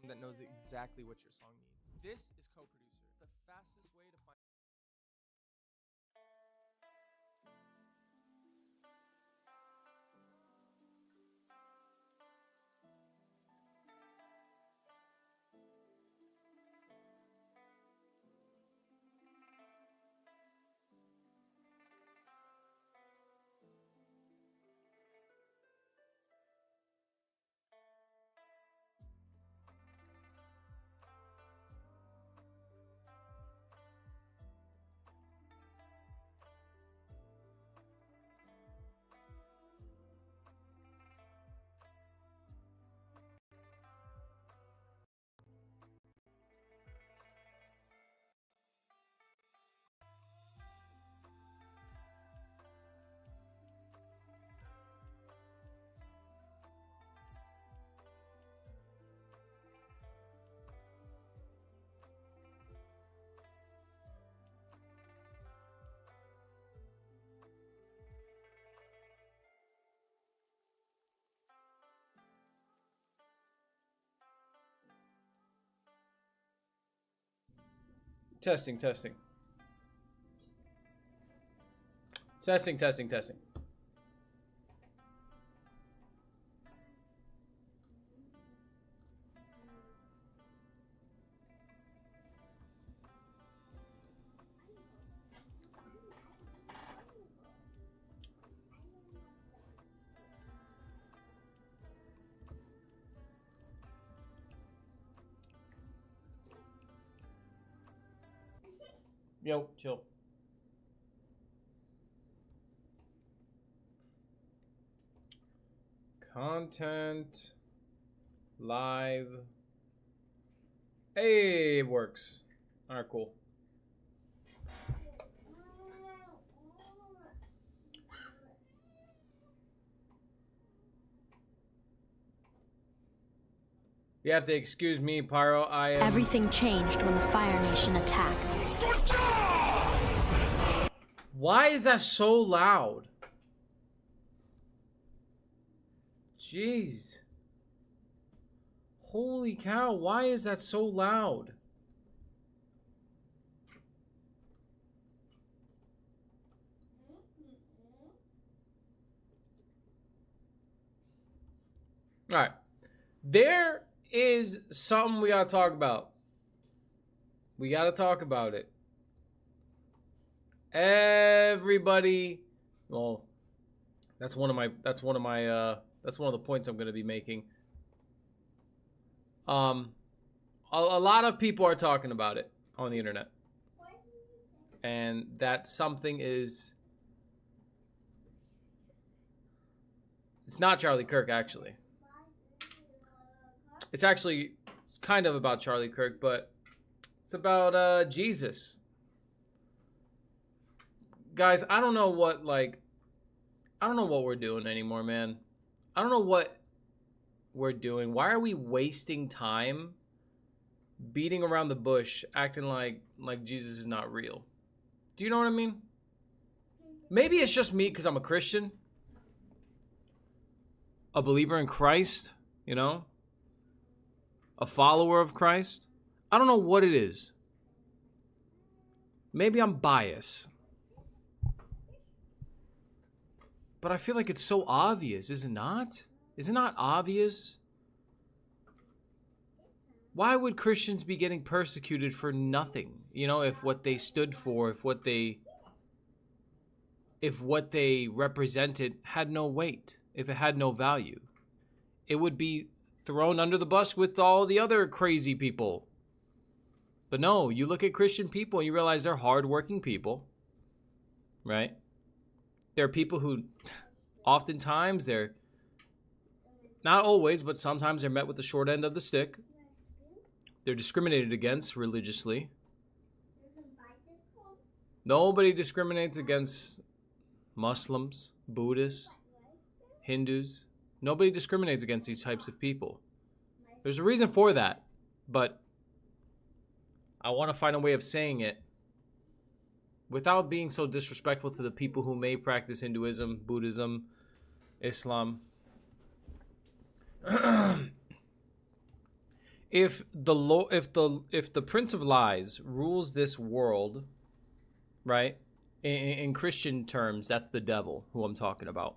that knows exactly what your song needs. This is Co-Producer, the fastest way to find. Testing, testing. Testing, testing, testing. Yo, chill. Content. Live. Hey, it works. Alright, cool. You have to excuse me, Pyro. I am... Everything changed when the Fire Nation attacked. Why is that so loud? Jeez. Holy cow, why is that so loud? Alright. There is something we gotta talk about. We gotta talk about it. Everybody, well, that's one of the points I'm gonna be making. A lot of people are talking about it on the internet. And that something is... It's not Charlie Kirk, actually. It's kind of about Charlie Kirk, but it's about Jesus. Guys, I don't know what we're doing anymore, man. I don't know what we're doing. Why are we wasting time beating around the bush, acting like Jesus is not real? Do you know what I mean? Maybe it's just me because I'm a Christian, a believer in Christ, you know, a follower of Christ. I don't know what it is. Maybe I'm biased. But I feel like it's so obvious, is it not? Is it not obvious? Why would Christians be getting persecuted for nothing? You know, if what they stood for, if what they represented had no weight, if it had no value, it would be thrown under the bus with all the other crazy people. But no, you look at Christian people and you realize they're hardworking people, right? There are people who oftentimes they're, not always, but sometimes they're met with the short end of the stick. They're discriminated against religiously. Nobody discriminates against Muslims, Buddhists, Hindus. Nobody discriminates against these types of people. There's a reason for that, but I want to find a way of saying it without being so disrespectful to the people who may practice Hinduism, Buddhism, Islam. if the Prince of Lies rules this world, right? In Christian terms, that's the devil who I'm talking about.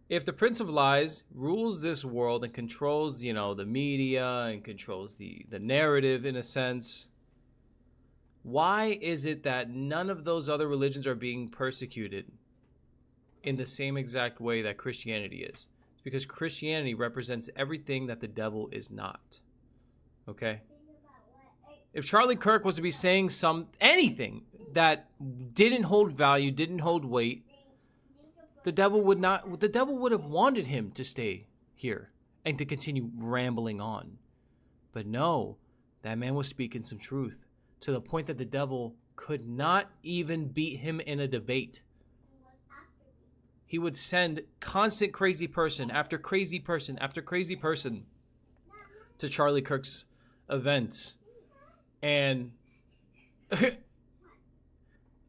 If the Prince of Lies rules this world and controls, the media and controls the narrative in a sense, why is it that none of those other religions are being persecuted in the same exact way that Christianity is? It's because Christianity represents everything that the devil is not. Okay? If Charlie Kirk was to be saying anything that didn't hold value, didn't hold weight, the devil would have wanted him to stay here and to continue rambling on. But no, that man was speaking some truth to the point that the devil could not even beat him in a debate. He would send constant crazy person after crazy person after crazy person to Charlie Kirk's events and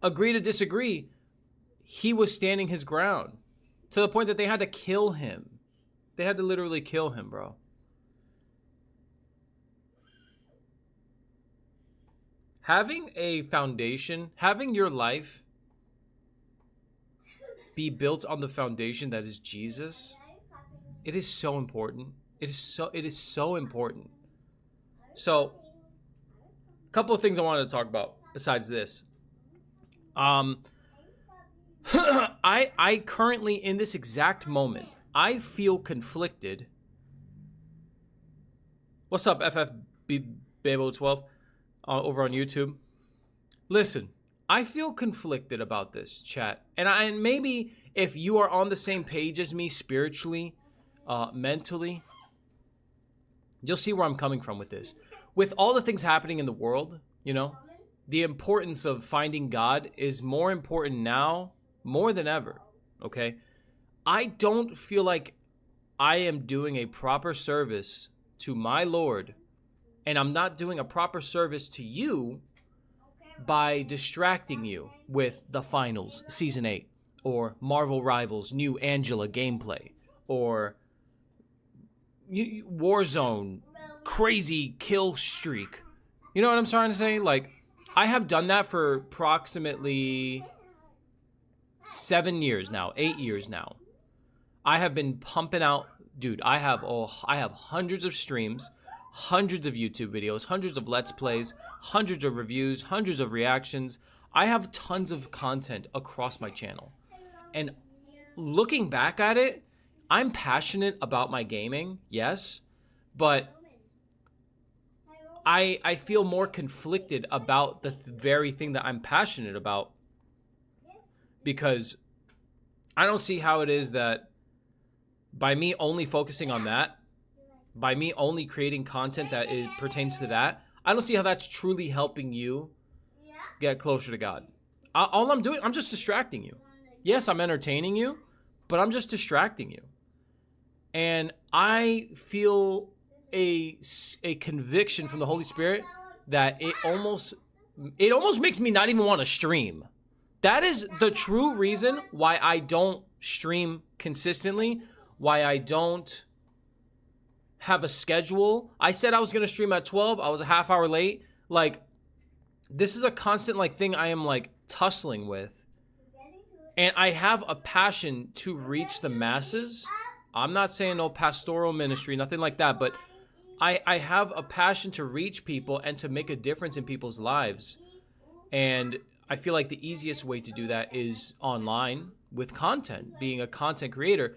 agree to disagree. He was standing his ground to the point that they had to kill him. They had to literally kill him, bro. Having a foundation, having your life be built on the foundation that is Jesus, it is so important. It is so important. So, a couple of things I wanted to talk about besides this. I currently, in this exact moment, I feel conflicted. What's up, FFBabo12 over on YouTube? Listen, I feel conflicted about this, chat. And maybe if you are on the same page as me spiritually, mentally, you'll see where I'm coming from with this. With all the things happening in the world, the importance of finding God is more important now, more than ever, okay? I don't feel like I am doing a proper service to my Lord, and I'm not doing a proper service to you by distracting you with the finals, Season 8, or Marvel Rivals' new Angela gameplay, or Warzone crazy kill streak. You know what I'm trying to say? Like, I have done that for approximately 7 years now, 8 years now. I have been pumping out, dude, I have hundreds of streams, hundreds of YouTube videos, hundreds of Let's Plays, hundreds of reviews, hundreds of reactions. I have tons of content across my channel. And looking back at it, I'm passionate about my gaming, yes, but I feel more conflicted about the very thing that I'm passionate about, because I don't see how it is that by me only focusing on that, by me only creating content that pertains to that, I don't see how that's truly helping you get closer to God. All I'm doing, I'm just distracting you. Yes, I'm entertaining you, but I'm just distracting you. And I feel a conviction from the Holy Spirit that it almost makes me not even want to stream. That is the true reason why I don't stream consistently, why I don't have a schedule. I said I was going to stream at 12. I was a half hour late. Like, this is a constant thing I am tussling with. And I have a passion to reach the masses. I'm not saying no pastoral ministry, nothing like that, but I have a passion to reach people and to make a difference in people's lives. And I feel like the easiest way to do that is online with content, being a content creator.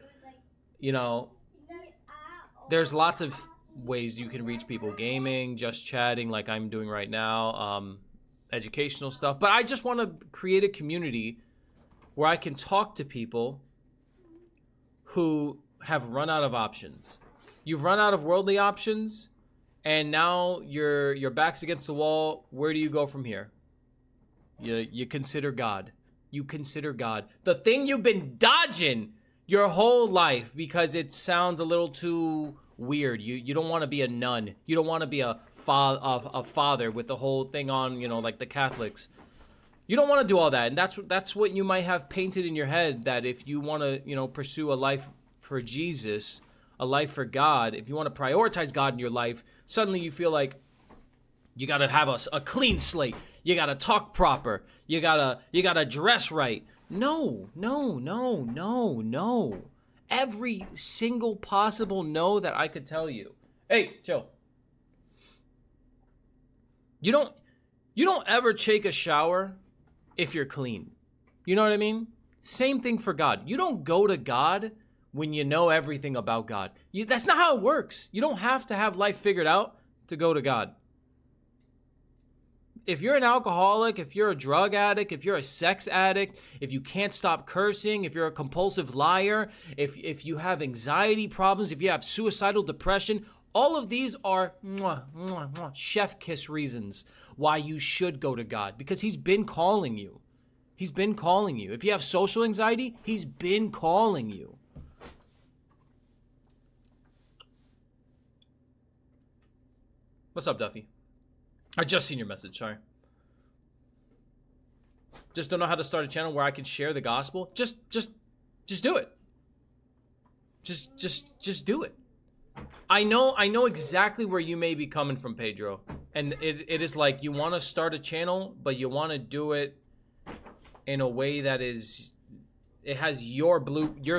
There's lots of ways you can reach people: gaming, just chatting like I'm doing right now, educational stuff. But I just want to create a community where I can talk to people who have run out of options. You've run out of worldly options, and now your back's against the wall. Where do you go from here? You consider God. You consider God. The thing you've been dodging your whole life because it sounds a little too weird. You don't want to be a nun. You don't want to be a father with the whole thing on, like the Catholics. You don't want to do all that. And that's what you might have painted in your head, that if you want to, pursue a life for Jesus, a life for God, if you want to prioritize God in your life, suddenly you feel like you got to have a clean slate. You got to talk proper. You got to dress right. No. Every single possible no that I could tell you. Hey, chill. You don't ever take a shower if you're clean. You know what I mean? Same thing for God. You don't go to God when you know everything about God. That's not how it works. You don't have to have life figured out to go to God. If you're an alcoholic, if you're a drug addict, if you're a sex addict, if you can't stop cursing, if you're a compulsive liar, if you have anxiety problems, if you have suicidal depression, all of these are chef kiss reasons why you should go to God, because he's been calling you. He's been calling you. If you have social anxiety, he's been calling you. What's up, Duffy? I just seen your message, sorry. Just don't know how to start a channel where I can share the gospel. Just do it. Just do it. I know exactly where you may be coming from, Pedro. And it is like you want to start a channel, but you want to do it in a way that it has your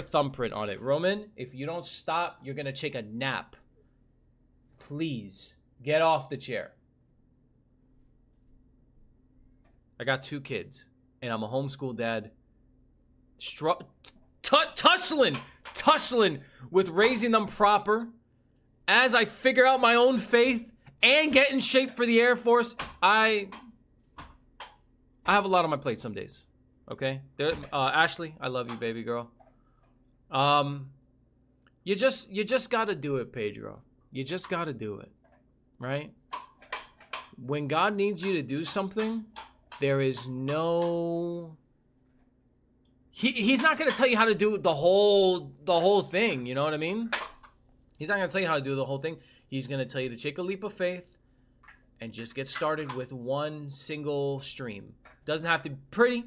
thumbprint on it. Roman, if you don't stop, you're going to take a nap. Please get off the chair. I got 2 kids, and I'm a homeschool dad. Tussling with raising them proper. As I figure out my own faith and get in shape for the Air Force, I have a lot on my plate some days. Okay, Ashley, I love you, baby girl. You just gotta do it, Pedro. You just gotta do it, right? When God needs you to do something, there is no. He's not gonna tell you how to do the whole thing. You know what I mean? He's not gonna tell you how to do the whole thing. He's gonna tell you to take a leap of faith and just get started with one single stream. Doesn't have to be pretty.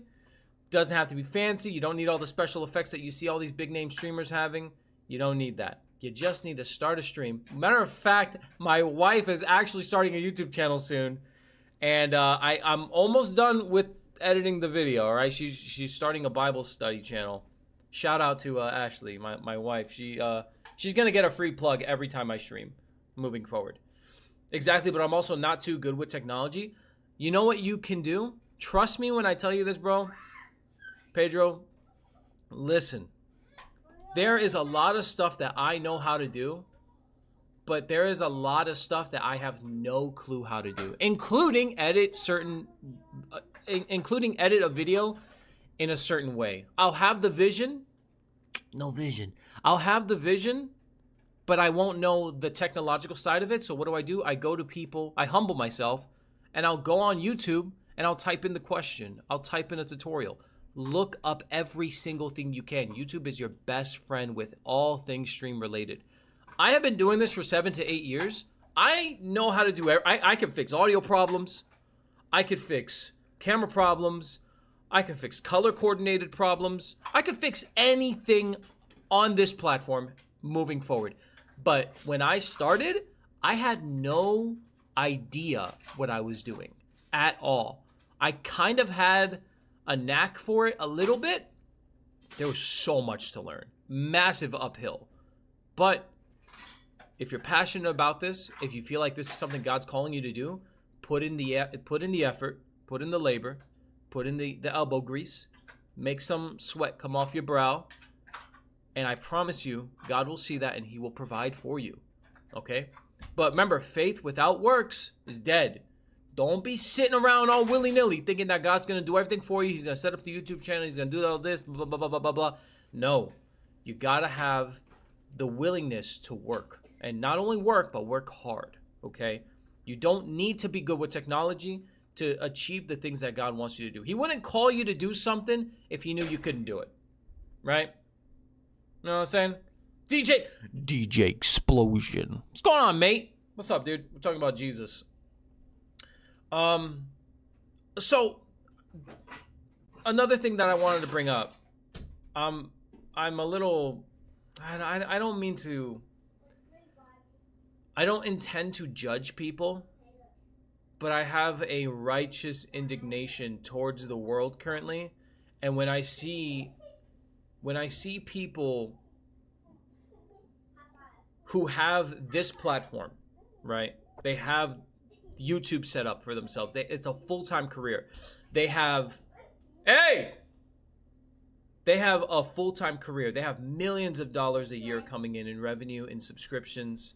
Doesn't have to be fancy. You don't need all the special effects that you see all these big name streamers having. You don't need that. You just need to start a stream. Matter of fact, my wife is actually starting a YouTube channel soon. And I'm almost done with editing the video, all right? She's starting a Bible study channel. Shout out to Ashley, my wife. She's going to get a free plug every time I stream moving forward. Exactly, but I'm also not too good with technology. You know what you can do? Trust me when I tell you this, bro. Pedro, listen. There is a lot of stuff that I know how to do, but there is a lot of stuff that I have no clue how to do, including edit a video in a certain way. I'll have the vision. No vision. I'll have the vision, but I won't know the technological side of it. So what do? I go to people, I humble myself, and I'll go on YouTube and I'll type in the question. I'll type in a tutorial. Look up every single thing you can. YouTube is your best friend with all things stream related. I have been doing this for 7 to 8 years. I know how to do it. I can fix audio problems. I could fix camera problems. I can fix color coordinated problems. I could fix anything on this platform moving forward. But when I started, I had no idea what I was doing at all. I kind of had a knack for it a little bit. There was so much to learn. Massive uphill. But if you're passionate about this, if you feel like this is something God's calling you to do, put in the effort, put in the labor, put in the elbow grease, make some sweat come off your brow, and I promise you, God will see that and he will provide for you. Okay? But remember, faith without works is dead. Don't be sitting around all willy-nilly thinking that God's going to do everything for you. He's going to set up the YouTube channel. He's going to do all this, blah, blah, blah, blah, blah, blah. No. You got to have the willingness to work. And not only work, but work hard. Okay? You don't need to be good with technology to achieve the things that God wants you to do. He wouldn't call you to do something if he knew you couldn't do it. Right? You know what I'm saying? DJ Explosion. What's going on, mate? What's up, dude? We're talking about Jesus. So another thing that I wanted to bring up, I'm a little, I don't mean to I don't intend to judge people, but I have a righteous indignation towards the world currently. And when I see people who have this platform, right? They have YouTube set up for themselves. It's a full-time career. They have a full-time career. They have millions of dollars a year coming in revenue, in subscriptions.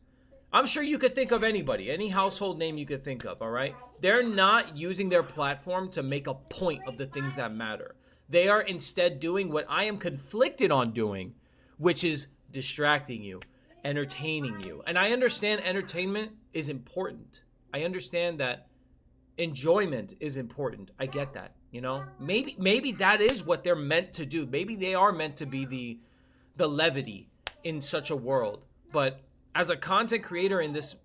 I'm sure you could think of anybody, any household name you could think of, all right? They're not using their platform to make a point of the things that matter. They are instead doing what I am conflicted on doing, which is distracting you, entertaining you. And I understand entertainment is important. I understand that enjoyment is important. I get that, you know? Maybe that is what they're meant to do. Maybe they are meant to be the levity in such a world. But as a content creator in this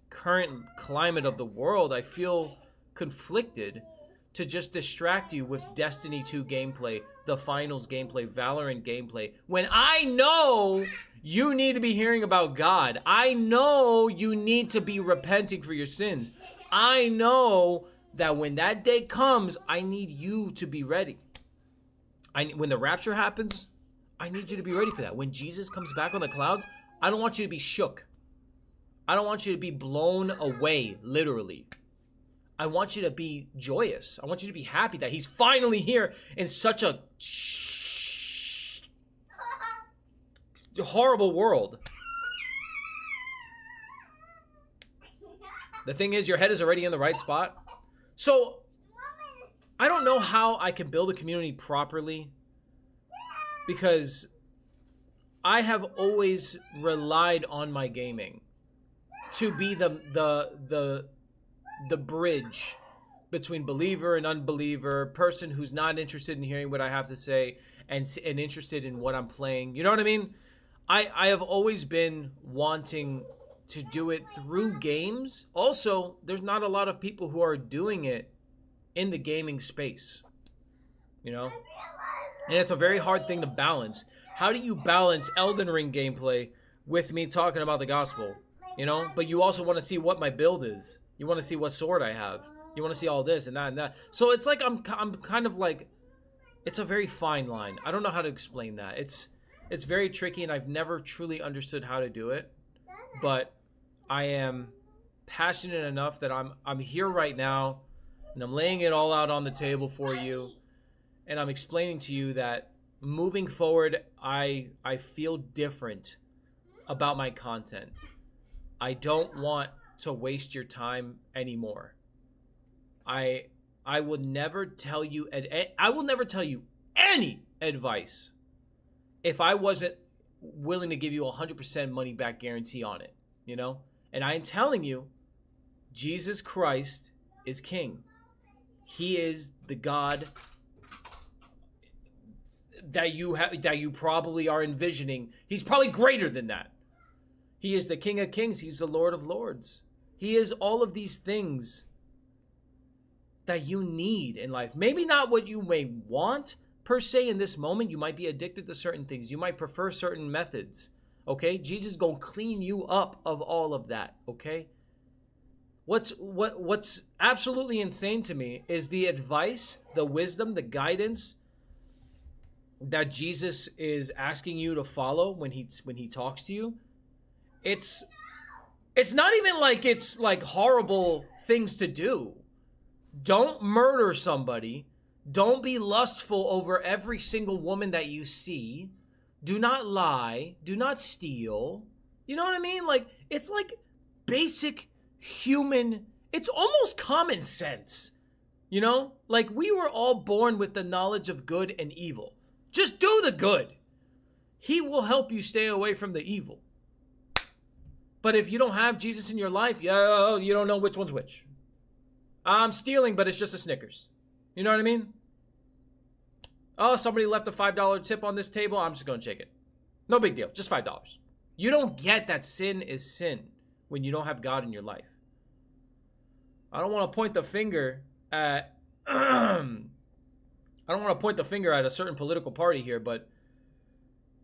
current climate of the world, I feel conflicted to just distract you with Destiny 2 gameplay, the finals gameplay, Valorant gameplay, when I know you need to be hearing about God. I know you need to be repenting for your sins. I know that when that day comes, I need you to be ready. When the rapture happens, I need you to be ready for that. When Jesus comes back on the clouds, I don't want you to be shook. I don't want you to be blown away, literally. I want you to be joyous. I want you to be happy that he's finally here in such a horrible world. The thing is, your head is already in the right spot. So, I don't know how I can build a community properly, because I have always relied on my gaming to be the bridge between believer and unbeliever, person who's not interested in hearing what I have to say and interested in what I'm playing. You know what I mean? I have always been wanting to do it through games. Also, there's not a lot of people who are doing it in the gaming space, you know? And it's a very hard thing to balance. How do you balance Elden Ring gameplay with me talking about the gospel, you know? But you also want to see what my build is. You want to see what sword I have. You want to see all this and that and that. So it's like I'm kind of like, it's a very fine line. I don't know how to explain that. It's very tricky, and I've never truly understood how to do it. But I am passionate enough that I'm here right now, and I'm laying it all out on the table for you, and I'm explaining to you that moving forward, I feel different about my content. I don't want to waste your time anymore. I will never tell you any advice if I wasn't willing to give you 100% money back guarantee on it, you know? And I am telling you, Jesus Christ is King. He is the God that you probably are envisioning. He's probably greater than that. He is the King of Kings. He's the Lord of Lords. He is all of these things that you need in life. Maybe not what you may want per se in this moment. You might be addicted to certain things. You might prefer certain methods. Okay? Jesus gonna clean you up of all of that. Okay? What's absolutely insane to me is the advice, the wisdom, the guidance that Jesus is asking you to follow when he talks to you. It's not even like it's like horrible things to do. Don't murder somebody. Don't be lustful over every single woman that you see. Do not lie. Do not steal. You know what I mean? Like, it's like basic human, it's almost common sense. You know? Like, we were all born with the knowledge of good and evil. Just do the good. He will help you stay away from the evil. But if you don't have Jesus in your life, you don't know which one's which. I'm stealing, but it's just a Snickers. You know what I mean? Oh, somebody left a $5 tip on this table. I'm just going to take it. No big deal. Just $5. You don't get that sin is sin when you don't have God in your life. I don't want to point the finger at I don't want to point the finger at a certain political party here, but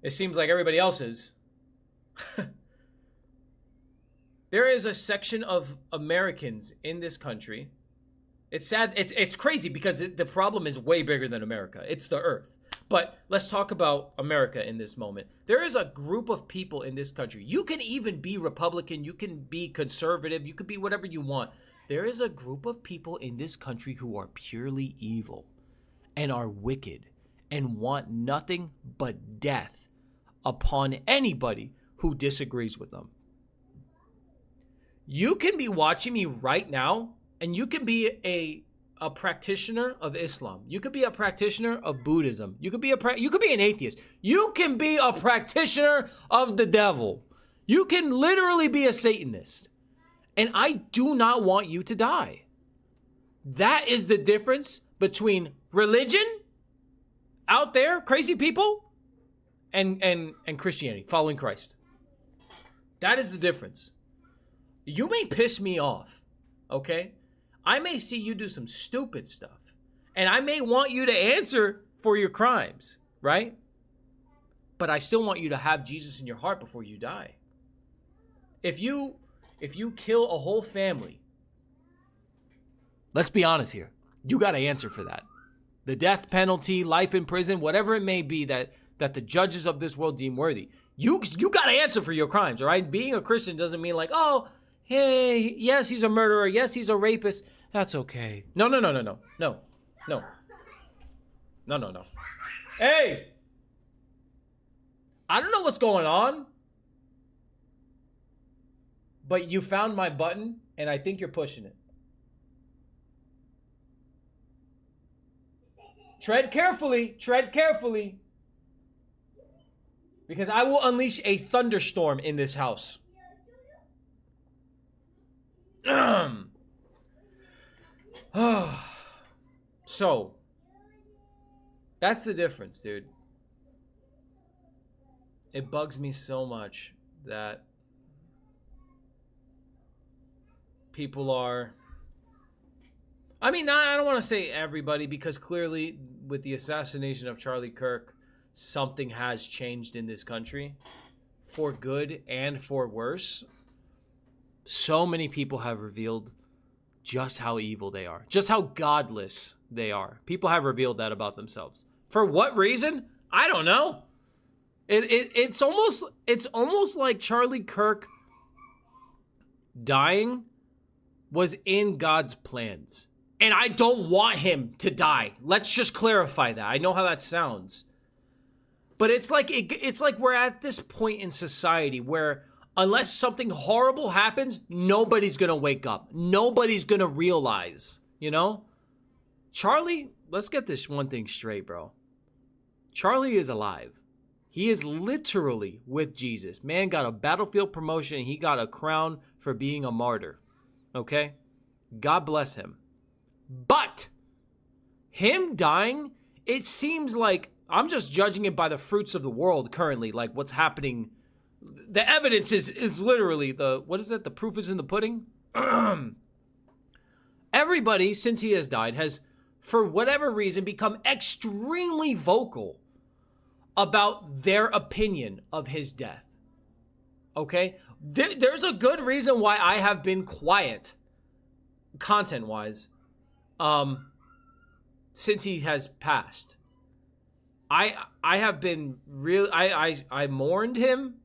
it seems like everybody else is. There is a section of Americans in this country. It's sad. It's crazy because the problem is way bigger than America. It's the earth. But let's talk about America in this moment. There is a group of people in this country. You can even be Republican. You can be conservative. You can be whatever you want. There is a group of people in this country who are purely evil and are wicked and want nothing but death upon anybody who disagrees with them. You can be watching me right now, and you can be a practitioner of Islam. You could be a practitioner of Buddhism. You could be an atheist. You can be a practitioner of the devil. You can literally be a Satanist. And I do not want you to die. That is the difference between religion out there, crazy people, and Christianity, following Christ. That is the difference. You may piss me off, okay? I may see you do some stupid stuff, and I may want you to answer for your crimes, right? But I still want you to have Jesus in your heart before you die. If you kill a whole family, let's be honest here, you got to answer for that. The death penalty, life in prison, whatever it may be that the judges of this world deem worthy, you got to answer for your crimes, all right? Being a Christian doesn't mean like, oh, hey, yes, he's a murderer. Yes, he's a rapist. That's okay. No. Hey! I don't know what's going on, but you found my button, and I think you're pushing it. Tread carefully. Because I will unleash a thunderstorm in this house. So, that's the difference, dude. It bugs me so much that people are... I mean, I don't want to say everybody, because clearly with the assassination of Charlie Kirk, something has changed in this country for good and for worse. So many people have revealed just how evil they are, just how godless they are. People have revealed that about themselves. For what reason? I don't know. It's almost like Charlie Kirk dying was in God's plans. And I don't want him to die. Let's just clarify that. I know how that sounds. But it's like we're at this point in society where unless something horrible happens, nobody's going to wake up. Nobody's going to realize, you know? Charlie, let's get this one thing straight, bro. Charlie is alive. He is literally with Jesus. Man got a battlefield promotion and he got a crown for being a martyr. Okay? God bless him. But him dying, it seems like I'm just judging it by the fruits of the world currently, like what's happening. The evidence is literally the proof is in the pudding. Everybody, since he has died, has, for whatever reason, become extremely vocal about their opinion of his death. Okay? There's a good reason why I have been quiet, content-wise, since he has passed. I have been really, I mourned him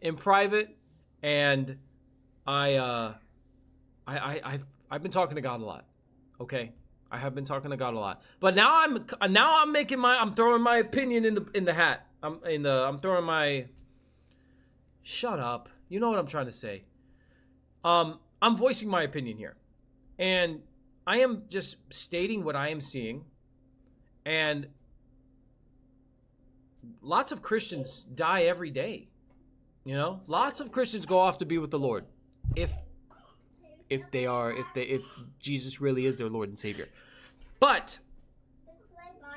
in private, and I've been talking to God a lot. Okay, I have been talking to God a lot, but now I'm throwing my opinion in the hat. I'm throwing my. Shut up. You know what I'm trying to say. I'm voicing my opinion here, and I am just stating what I am seeing, and lots of Christians die every day. You know, lots of Christians go off to be with the Lord, if Jesus really is their Lord and Savior. But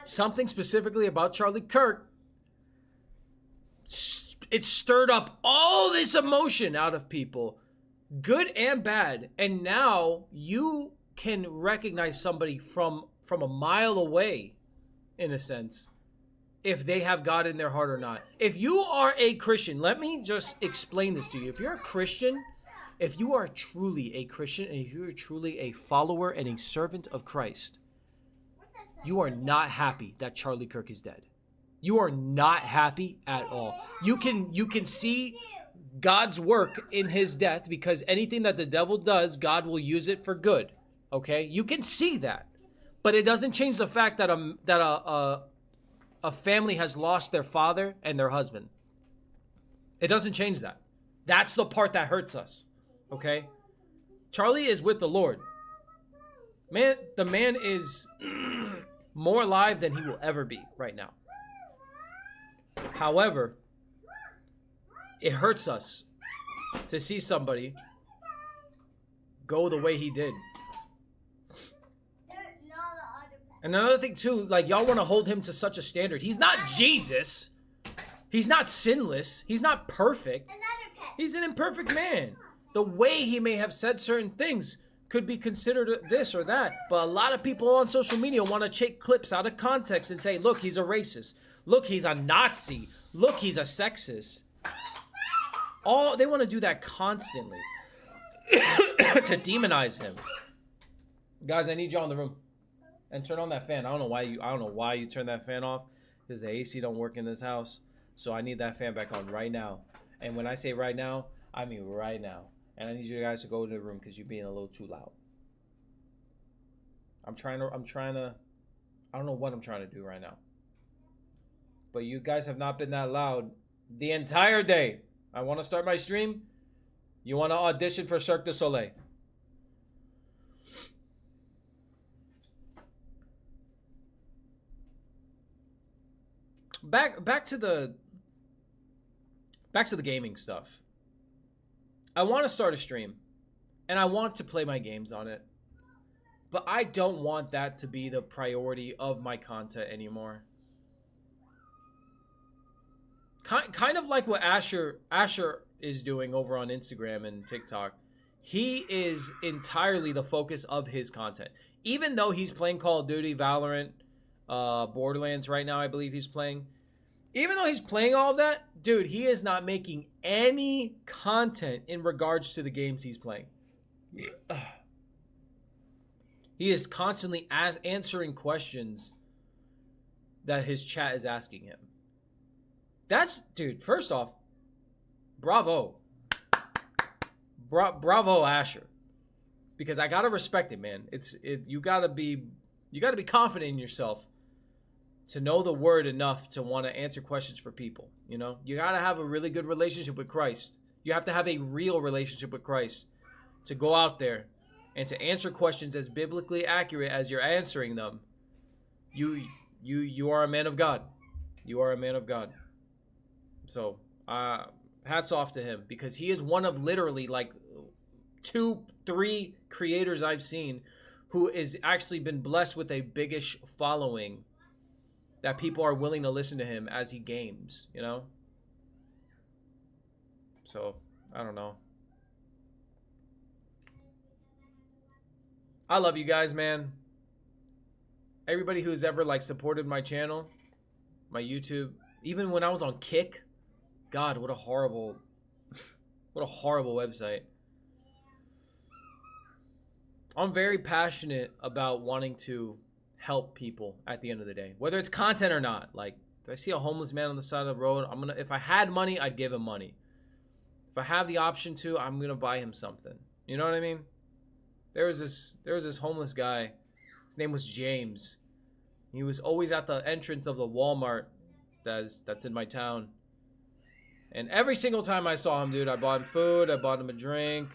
something specifically about Charlie Kirk, it stirred up all this emotion out of people, good and bad. And now you can recognize somebody from a mile away, in a sense, if they have God in their heart or not. If you are a Christian, let me just explain this to you. If you're a Christian, If you are truly a Christian and if you are truly a follower and a servant of Christ, you are not happy that Charlie Kirk is dead. You are not happy at all. You can see God's work in his death, because anything that the devil does, God will use it for good. Okay? You can see that. But it doesn't change the fact that a family has lost their father and their husband. It doesn't change that. That's the part that hurts us. Okay? Charlie is with the Lord. Man, the man is more alive than he will ever be right now. However, it hurts us to see somebody go the way he did. And another thing too, like, y'all want to hold him to such a standard. He's not Jesus. He's not sinless. He's not perfect. He's an imperfect man. The way he may have said certain things could be considered this or that. But a lot of people on social media want to take clips out of context and say, look, he's a racist. Look, he's a Nazi. Look, he's a sexist. They want to do that constantly to demonize him. Guys, I need y'all in the room. And turn on that fan. I don't know why you turn that fan off, because the AC don't work in this house. So I need that fan back on right now. And when I say right now, I mean right now. And I need you guys to go to the room because you're being a little too loud. I'm trying to I don't know what I'm trying to do right now. But you guys have not been that loud the entire day. I want to start my stream. You want to audition for Cirque du Soleil. Back to the gaming stuff. I want to start a stream and I want to play my games on it. But I don't want that to be the priority of my content anymore. Kind of like what Asher is doing over on Instagram and TikTok. He is entirely the focus of his content. Even though he's playing Call of Duty, Valorant, Borderlands right now, I believe he's playing. Even though he's playing all of that, dude, he is not making any content in regards to the games he's playing. He is constantly answering questions that his chat is asking him. Dude, first off, bravo. Bravo, Asher. Because I gotta respect it, man. You gotta be confident in yourself to know the word enough to want to answer questions for people. You know, you gotta have a really good relationship with Christ. You have to have a real relationship with Christ to go out there and to answer questions as biblically accurate as you're answering them. You are a man of God. You are a man of God. So, hats off to him, because he is one of literally like 2-3 creators I've seen who is actually been blessed with a biggish following, that people are willing to listen to him as he games, you know? So, I don't know. I love you guys, man. Everybody who's ever like supported my channel, my YouTube, even when I was on Kick. God, what a horrible website. I'm very passionate about wanting to help people at the end of the day, whether it's content or not. Like, if I see a homeless man on the side of the road, if I had money, I'd give him money. If I have the option to, I'm gonna buy him something. You know what I mean? There was this homeless guy. His name was James. He was always at the entrance of the Walmart that's in my town. And every single time I saw him, dude, I bought him food, I bought him a drink.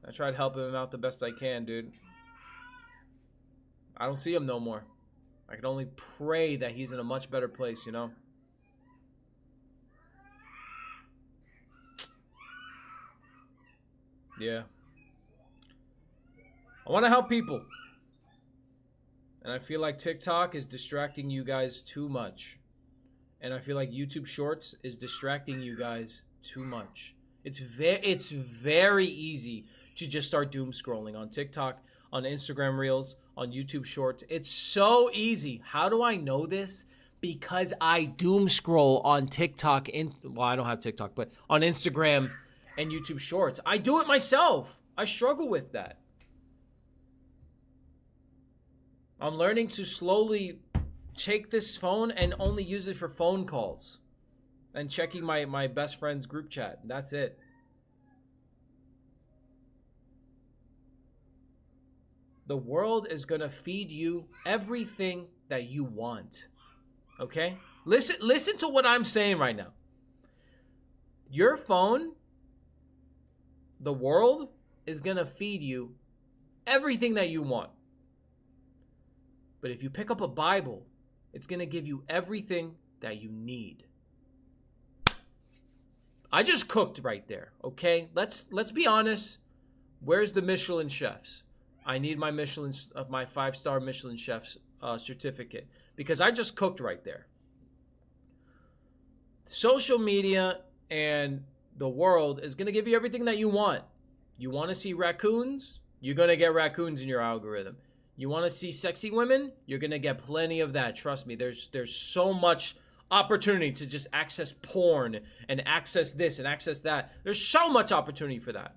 I tried helping him out the best I can, dude. I don't see him no more. I can only pray that he's in a much better place, you know? Yeah. I want to help people. And I feel like TikTok is distracting you guys too much. And I feel like YouTube Shorts is distracting you guys too much. It's very easy to just start doom scrolling on TikTok, on Instagram Reels, on YouTube Shorts. It's so easy. How do I know this? Because I doom scroll on TikTok. Well, I don't have TikTok, but on Instagram and YouTube Shorts. I do it myself. I struggle with that. I'm learning to slowly take this phone and only use it for phone calls and checking my best friend's group chat. That's it. The world is going to feed you everything that you want. Okay? Listen to what I'm saying right now. Your phone, the world is going to feed you everything that you want. But if you pick up a Bible, it's going to give you everything that you need. I just cooked right there, okay? Let's be honest. Where's the Michelin chefs? I need my my 5-star Michelin chef's certificate because I just cooked right there. Social media and the world is going to give you everything that you want. You want to see raccoons? You're going to get raccoons in your algorithm. You want to see sexy women? You're going to get plenty of that. Trust me, there's so much opportunity to just access porn and access this and access that. There's so much opportunity for that.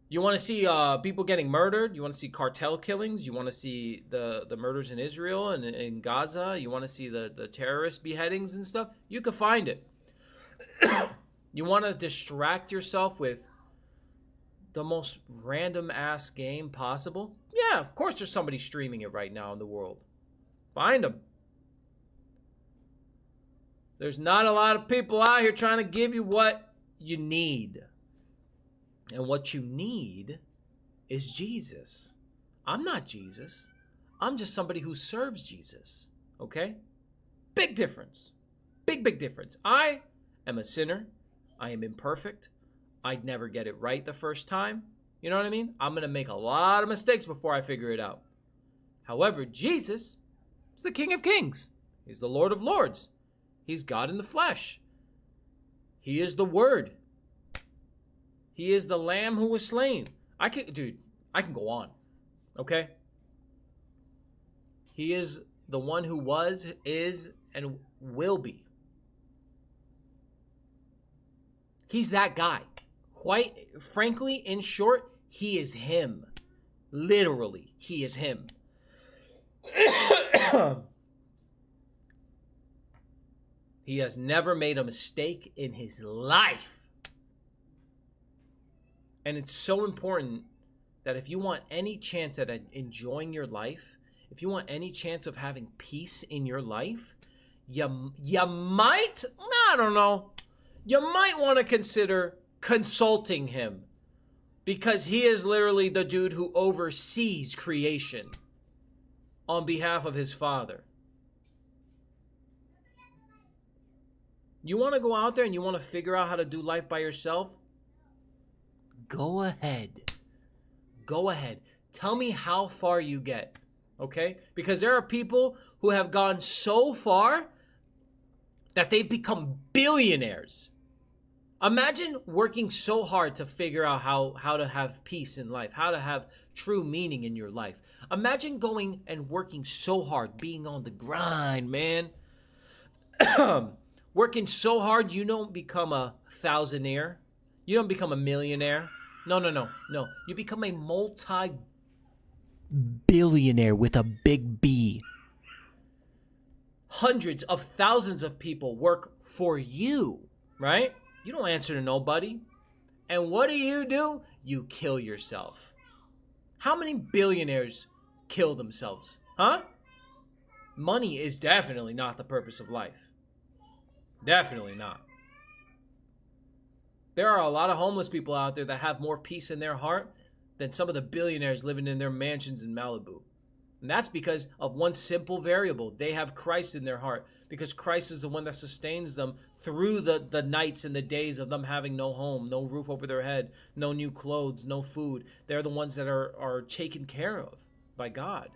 You want to see people getting murdered? You want to see cartel killings? You want to see the murders in Israel and in Gaza? You want to see the terrorist beheadings and stuff? You can find it. You want to distract yourself with the most random ass game possible? Yeah, of course there's somebody streaming it right now in the world. Find them. There's not a lot of people out here trying to give you what you need. And what you need is Jesus. I'm not Jesus. I'm just somebody who serves Jesus. Okay? Big difference. Big difference. I am a sinner. I am imperfect. I'd never get it right the first time. You know what I mean? I'm going to make a lot of mistakes before I figure it out. However, Jesus is the King of Kings. He's the Lord of Lords. He's God in the flesh. He is the Word. He is the Lamb who was slain. I can go on. Okay? He is the one who was, is, and will be. He's that guy. Quite frankly, in short, he is him. Literally, he is him. He has never made a mistake in his life. And it's so important that if you want any chance at enjoying your life, if you want any chance of having peace in your life, you might, I don't know, you might want to consider consulting him, because he is literally the dude who oversees creation on behalf of his Father. You want to go out there and you want to figure out how to do life by yourself? Go ahead. Go ahead. Tell me how far you get, okay? Because there are people who have gone so far that they've become billionaires. Imagine working so hard to figure out how to have peace in life, how to have true meaning in your life. Imagine going and working so hard, being on the grind, man. Working so hard, you don't become a thousandaire. You don't become a millionaire. No. You become a multi-billionaire with a big B. Hundreds of thousands of people work for you, right? You don't answer to nobody. And what do? You kill yourself. How many billionaires kill themselves? Huh? Money is definitely not the purpose of life. Definitely not. There are a lot of homeless people out there that have more peace in their heart than some of the billionaires living in their mansions in Malibu. And that's because of one simple variable. They have Christ in their heart, because Christ is the one that sustains them through the nights and the days of them having no home, no roof over their head, no new clothes, no food. They're the ones that are taken care of by God.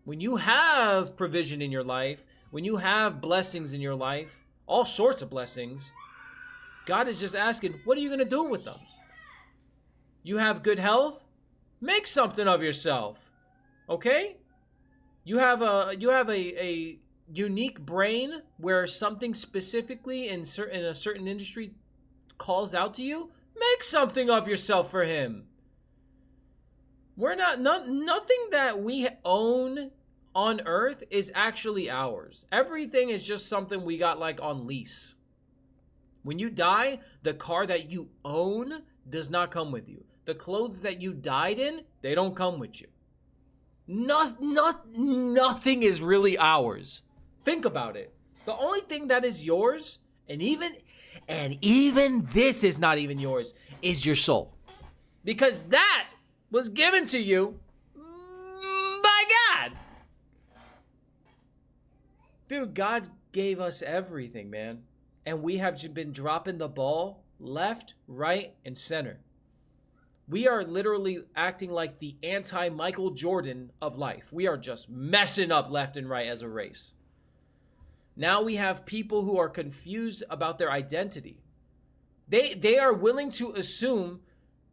When you have provision in your life, when you have blessings in your life, all sorts of blessings, God is just asking, what are you going to do with them? You have good health? Make something of yourself. Okay? You have a unique brain where something specifically in a certain industry calls out to you, make something of yourself for him. We're nothing that we own on earth is actually ours. Everything is just something we got like on lease. When you die, the car that you own does not come with you. The clothes that you died in, they don't come with you. Nothing is really ours. Think about it. The only thing that is yours, and even this is not even yours, is your soul. Because that was given to you by God. Dude, God gave us everything, man. And we have been dropping the ball left, right, and center. We are literally acting like the anti-Michael Jordan of life. We are just messing up left and right as a race. Now we have people who are confused about their identity. They are willing to assume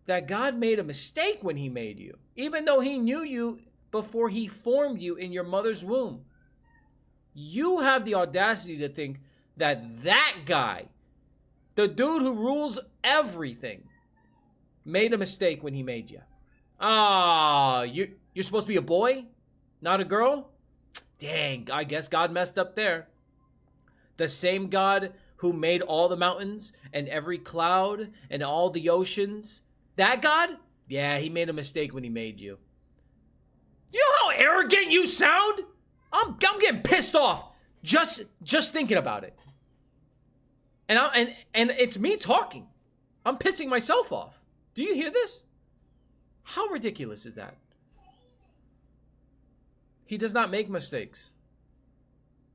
that God made a mistake when he made you, even though he knew you before he formed you in your mother's womb. You have the audacity to think that guy, the dude who rules everything, made a mistake when he made you. You're supposed to be a boy, not a girl? Dang, I guess God messed up there. The same God who made all the mountains and every cloud and all the oceans, that God? Yeah, he made a mistake when he made you. Do you know how arrogant you sound? I'm getting pissed off just thinking about it. And it's me talking. I'm pissing myself off. Do you hear this? How ridiculous is that? He does not make mistakes.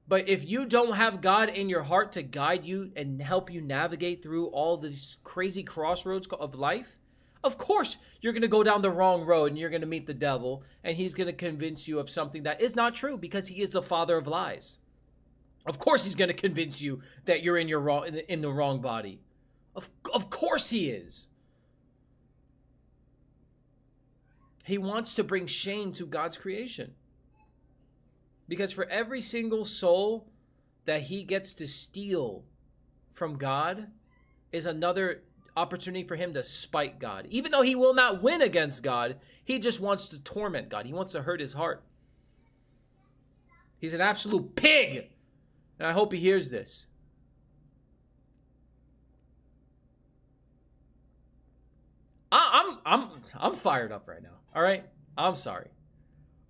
But if you don't have God in your heart to guide you and help you navigate through all these crazy crossroads of life, of course you're going to go down the wrong road and you're going to meet the devil and he's going to convince you of something that is not true because he is the father of lies. Of course he's going to convince you that you're in the wrong body. Of course he is. He wants to bring shame to God's creation. Because for every single soul that he gets to steal from God is another opportunity for him to spite God. Even though he will not win against God, he just wants to torment God. He wants to hurt his heart. He's an absolute pig. And I hope he hears this. I'm fired up right now. All right? I'm sorry.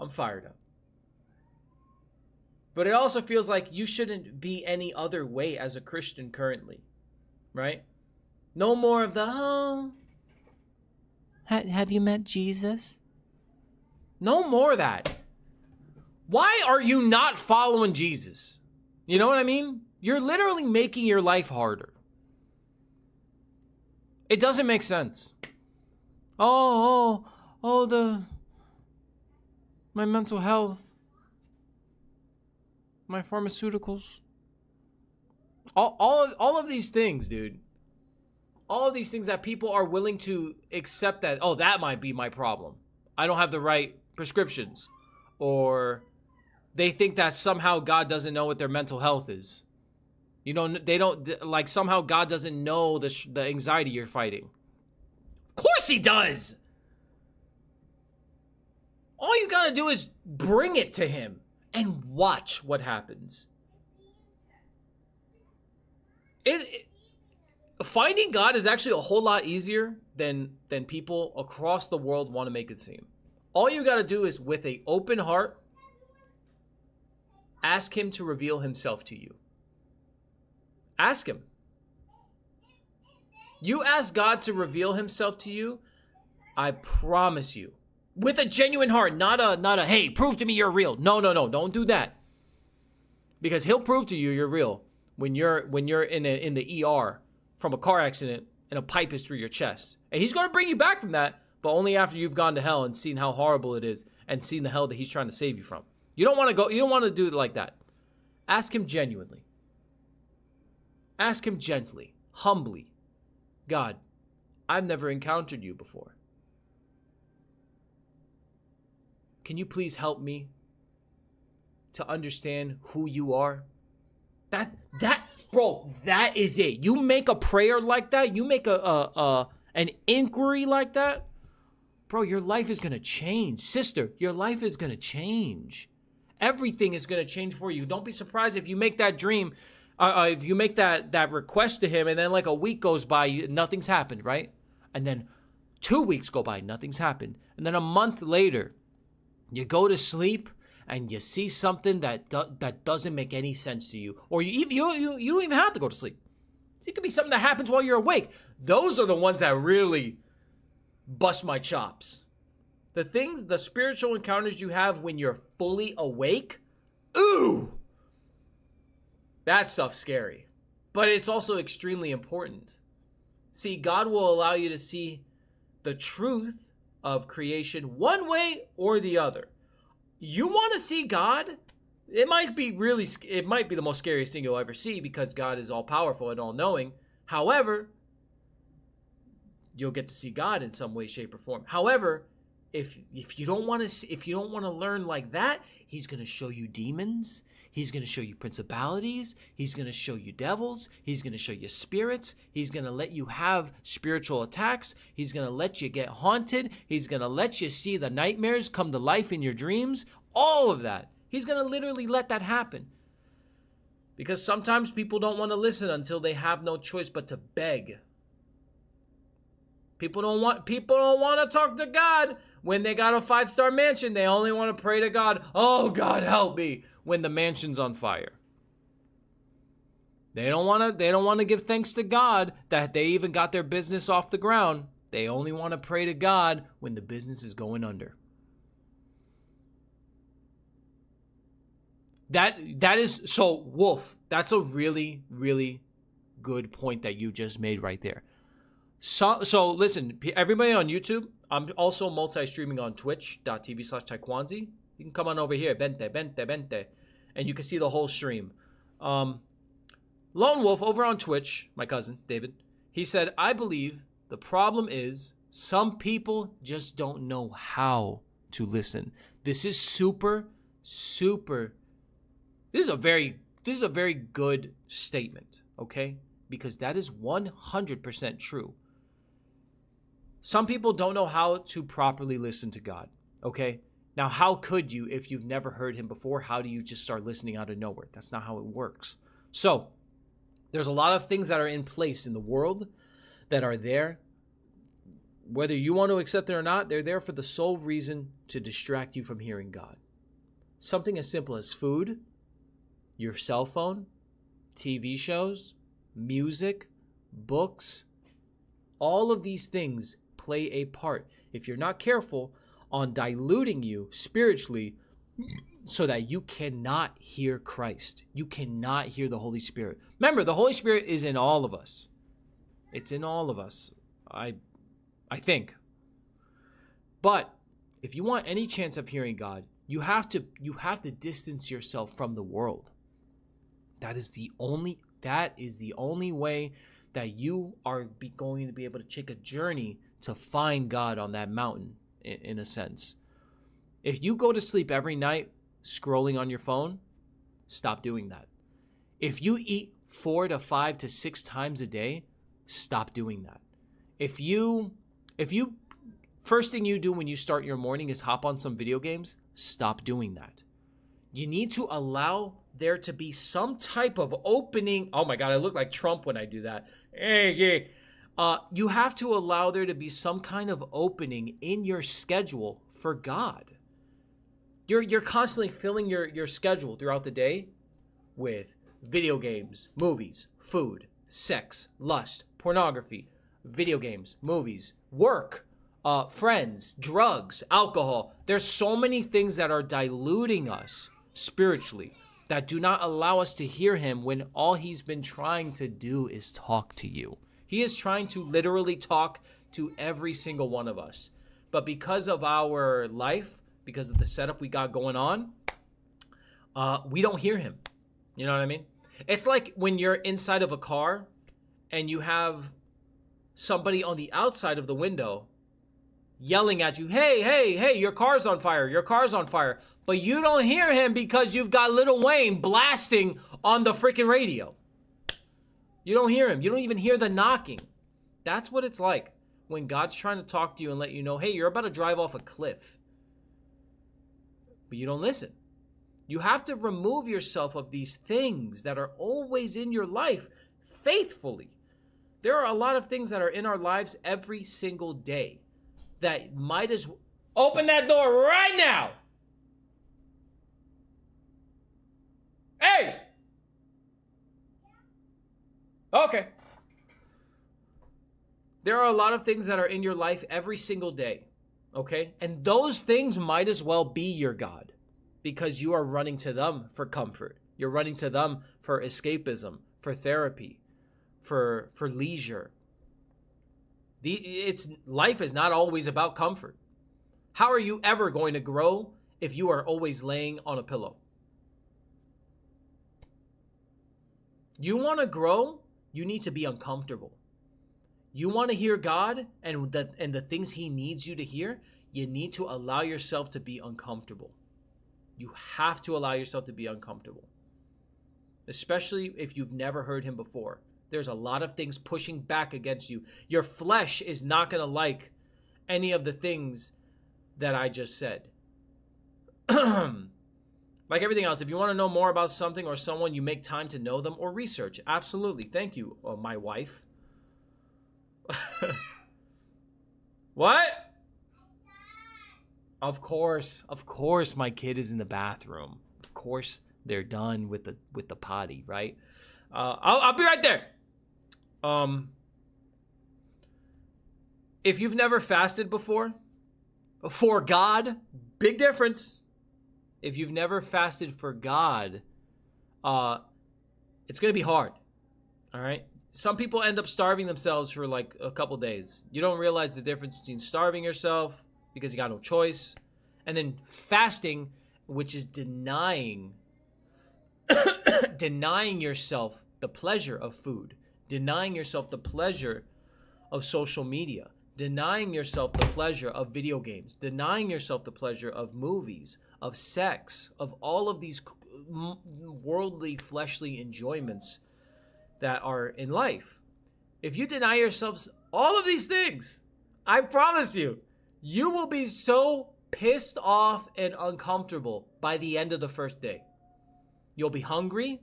I'm fired up. But it also feels like you shouldn't be any other way as a Christian currently. Right? No more of the, have you met Jesus? No more of that. Why are you not following Jesus? You know what I mean? You're literally making your life harder. It doesn't make sense. My mental health. My pharmaceuticals. All of these things, dude. All of these things that people are willing to accept that, that might be my problem. I don't have the right prescriptions. Or they think that somehow God doesn't know what their mental health is. You know, they don't, like somehow God doesn't know the anxiety you're fighting. Of course he does! All you gotta do is bring it to him and watch what happens. Finding God is actually a whole lot easier than people across the world want to make it seem. All you got to do is, with an open heart, ask him to reveal himself to you. Ask him. You ask God to reveal himself to you, I promise you, with a genuine heart, not a hey, prove to me you're real. No, don't do that. Because he'll prove to you you're real when you're in the ER from a car accident and a pipe is through your chest. And he's going to bring you back from that, but only after you've gone to hell and seen how horrible it is and seen the hell that he's trying to save you from. You don't want to do it like that. Ask him genuinely. Ask him gently, humbly. God, I've never encountered you before. Can you please help me to understand who you are? Bro, that is it. You make a prayer like that, you make an inquiry like that, bro, your life is going to change. Sister, your life is going to change. Everything is going to change for you. Don't be surprised if you make that dream, if you make that request to him, and then like a week goes by, nothing's happened, right? And then 2 weeks go by, nothing's happened. And then a month later, you go to sleep and you see something that doesn't make any sense to you. Or you don't even have to go to sleep. It could be something that happens while you're awake. Those are the ones that really bust my chops. The spiritual encounters you have when you're fully awake, ooh, that stuff's scary. But it's also extremely important. See, God will allow you to see the truth of creation one way or the other. You want to see God? It might be the most scariest thing you'll ever see, because God is all powerful and all knowing. However, you'll get to see God in some way, shape, or form. However, if you don't want to learn like that, he's going to show you demons. He's going to show you principalities. He's going to show you devils. He's going to show you spirits. He's going to let you have spiritual attacks. He's going to let you get haunted. He's going to let you see the nightmares come to life in your dreams. All of that. He's going to literally let that happen. Because sometimes people don't want to listen until they have no choice but to beg. People don't want to talk to God when they got a 5-star mansion. They only want to pray to God. Oh, God, help me, when the mansion's on fire. They don't want to give thanks to God that they even got their business off the ground. They only want to pray to God when the business is going under. That is so, Wolf, that's a really, really good point that you just made right there. So listen, everybody on YouTube, I'm also multi-streaming on twitch.tv/TaeKwonzy. You can come on over here, vente, and you can see the whole stream. Lone Wolf over on Twitch, my cousin, David, he said, I believe the problem is some people just don't know how to listen. This is this is a very good statement, okay? Because that is 100% true. Some people don't know how to properly listen to God, okay? Now, how could you if you've never heard him before? How do you just start listening out of nowhere? That's not how it works. So, there's a lot of things that are in place in the world that are there. Whether you want to accept it or not, they're there for the sole reason to distract you from hearing God. Something as simple as food, your cell phone, TV shows, music, books, all of these things play a part, if you're not careful, on diluting you spiritually so that you cannot hear Christ. You cannot hear the Holy Spirit. Remember, the Holy Spirit is in all of us. It's in all of us, I think. But if you want any chance of hearing God, you have to distance yourself from the world. That is the only way that you are going to be able to take a journey to find God on that mountain, in a sense. If you go to sleep every night scrolling on your phone, stop doing that. If you eat 4 to 5 to 6 times a day, stop doing that. If you first thing you do when you start your morning is hop on some video games, stop doing that. You need to allow there to be some type of opening. Oh my God, I look like Trump when I do that. Hey. You have to allow there to be some kind of opening in your schedule for God. You're constantly filling your schedule throughout the day with video games, movies, food, sex, lust, pornography, video games, movies, work, friends, drugs, alcohol. There's so many things that are diluting us spiritually that do not allow us to hear him when all he's been trying to do is talk to you. He is trying to literally talk to every single one of us. But because of our life, because of the setup we got going on, we don't hear him. You know what I mean? It's like when you're inside of a car and you have somebody on the outside of the window yelling at you, hey, your car's on fire. But you don't hear him because you've got Lil Wayne blasting on the freaking radio. You don't hear him. You don't even hear the knocking. That's what it's like when God's trying to talk to you and let you know, hey, you're about to drive off a cliff. But you don't listen. You have to remove yourself of these things that are always in your life faithfully. There are a lot of things that are in our lives every single day that might as well open that door right now. Hey! Okay. There are a lot of things that are in your life every single day, okay? And those things might as well be your God because you are running to them for comfort. You're running to them for escapism, for therapy, for leisure. Life is not always about comfort. How are you ever going to grow if you are always laying on a pillow? You want to grow, you need to be uncomfortable. You want to hear God and the things he needs you to hear, you need to allow yourself to be uncomfortable. You have to allow yourself to be uncomfortable. Especially if you've never heard him before. There's a lot of things pushing back against you. Your flesh is not going to like any of the things that I just said. Like everything else, if you want to know more about something or someone, you make time to know them or research. Absolutely. Thank you, my wife. What? Of course my kid is in the bathroom. Of course they're done with the potty, right? I'll be right there. If you've never fasted before, for God, big difference. If you've never fasted for God, it's going to be hard. All right? Some people end up starving themselves for like a couple days. You don't realize the difference between starving yourself because you got no choice, and then fasting, which is denying yourself the pleasure of food, denying yourself the pleasure of social media, denying yourself the pleasure of video games, denying yourself the pleasure of movies, of sex, of all of these worldly, fleshly enjoyments that are in life. If you deny yourselves all of these things, I promise you, you will be so pissed off and uncomfortable by the end of the first day. You'll be hungry.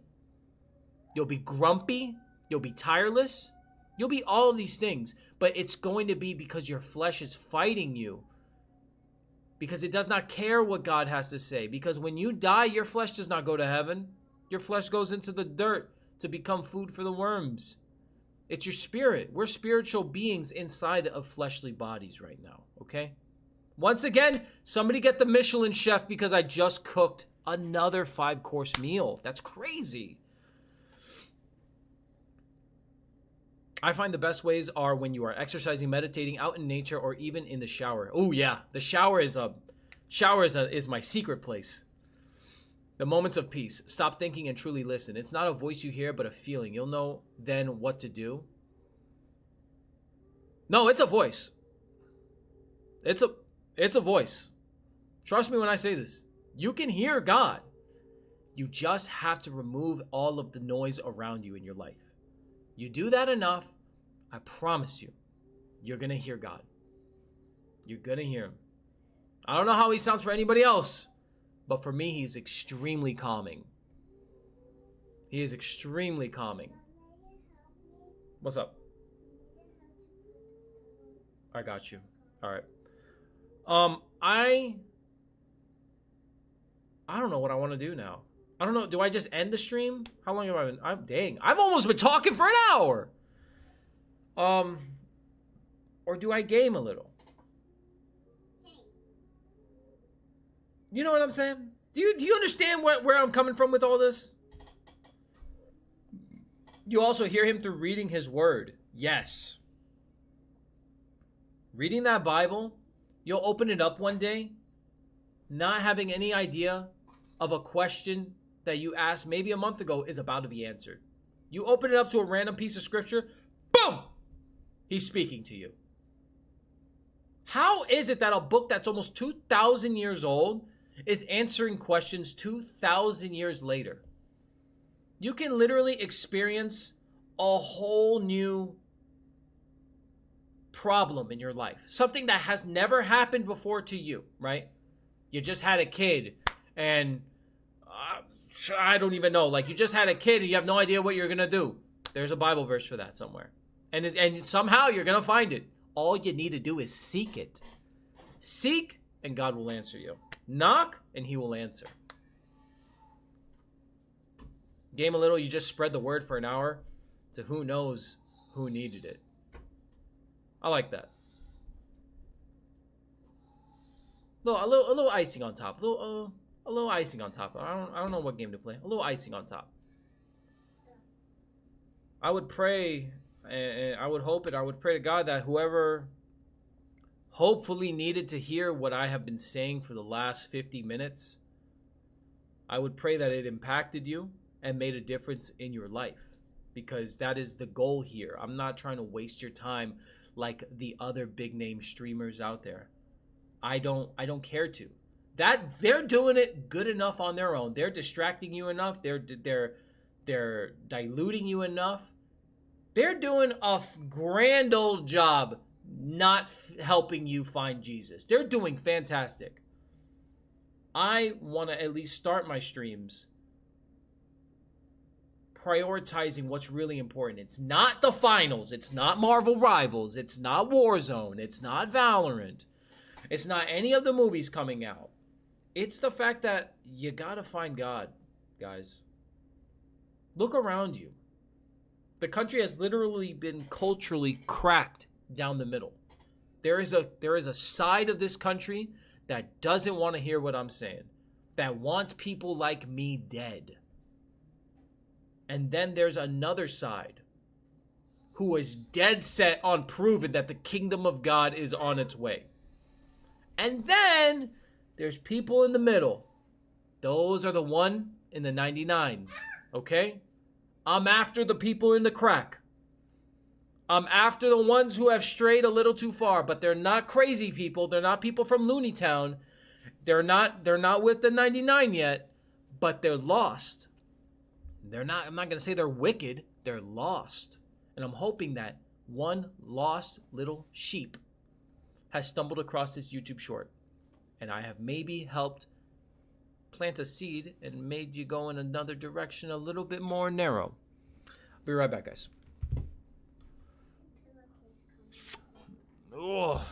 You'll be grumpy. You'll be tireless. You'll be all of these things. But it's going to be because your flesh is fighting you. Because it does not care what God has to say. Because when you die, your flesh does not go to heaven. Your flesh goes into the dirt to become food for the worms. It's your spirit. We're spiritual beings inside of fleshly bodies right now, okay? Once again, somebody get the Michelin chef because I just cooked another 5-course meal. That's crazy. I find the best ways are when you are exercising, meditating, out in nature, or even in the shower. Oh yeah, the shower is my secret place. The moments of peace. Stop thinking and truly listen. It's not a voice you hear, but a feeling. You'll know then what to do. No, it's a voice. It's a voice. Trust me when I say this. You can hear God. You just have to remove all of the noise around you in your life. You do that enough, I promise you, you're going to hear God. You're going to hear him. I don't know how he sounds for anybody else, but for me, he's extremely calming. He is extremely calming. What's up? I got you. All right. I don't know what I want to do now. I don't know. Do I just end the stream? How long have I been? Dang. I've almost been talking for an hour. Or do I game a little? You know what I'm saying? Do you understand where I'm coming from with all this? You also hear him through reading his word. Yes. Reading that Bible, you'll open it up one day, not having any idea of a question that you asked maybe a month ago is about to be answered. You open it up to a random piece of scripture, boom! He's speaking to you. How is it that a book that's almost 2,000 years old is answering questions 2,000 years later? You can literally experience a whole new problem in your life. Something that has never happened before to you, right? You just had a kid and I don't even know. Like, you just had a kid and you have no idea what you're going to do. There's a Bible verse for that somewhere. And somehow you're going to find it. All you need to do is seek it. Seek and God will answer you. Knock and he will answer. Game a little, you just spread the word for an hour to who knows who needed it. I like that. A little icing on top. A little icing on top. I don't know what game to play. A little icing on top. I would pray and I would hope it. I would pray to God that whoever hopefully needed to hear what I have been saying for the last 50 minutes, I would pray that it impacted you and made a difference in your life, because that is the goal here. I'm not trying to waste your time like the other big name streamers out there. I don't care to. That they're doing it good enough on their own. They're distracting you enough. They're diluting you enough. They're doing a grand old job not helping you find Jesus. They're doing fantastic. I want to at least start my streams prioritizing what's really important. It's not the finals. It's not Marvel Rivals. It's not Warzone. It's not Valorant. It's not any of the movies coming out. It's the fact that you gotta find God, guys. Look around you. The country has literally been culturally cracked down the middle. There is a side of this country that doesn't want to hear what I'm saying, that wants people like me dead. And then there's another side who is dead set on proving that the kingdom of God is on its way. And then there's people in the middle. Those are the 1 in the 99s, okay? I'm after the people in the crack. I'm after the ones who have strayed a little too far, but they're not crazy people. They're not people from Looney Town. They're not with the 99 yet, but they're lost. I'm not going to say they're wicked. They're lost. And I'm hoping that one lost little sheep has stumbled across this YouTube short, and I have maybe helped plant a seed and made you go in another direction a little bit more narrow. I'll be right back, guys. Oh.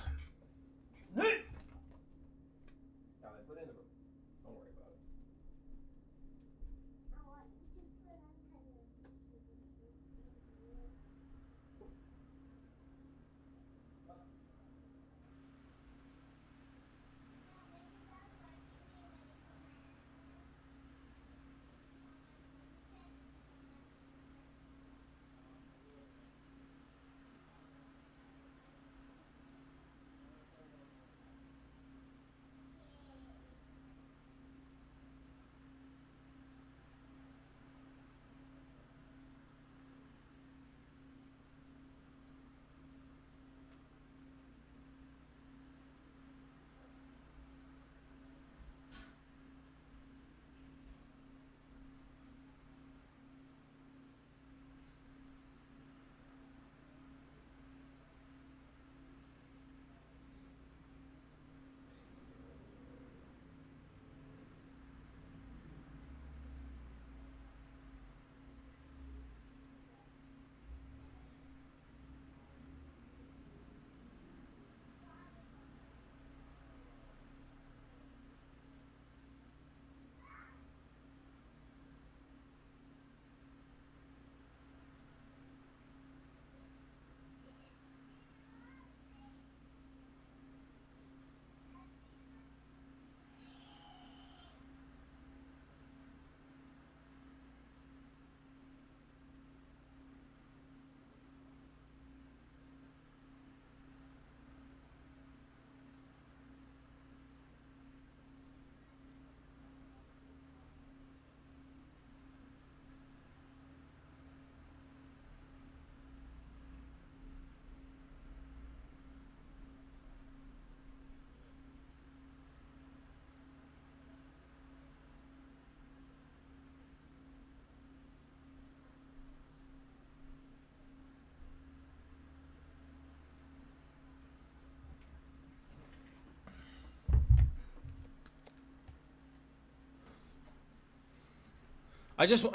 I just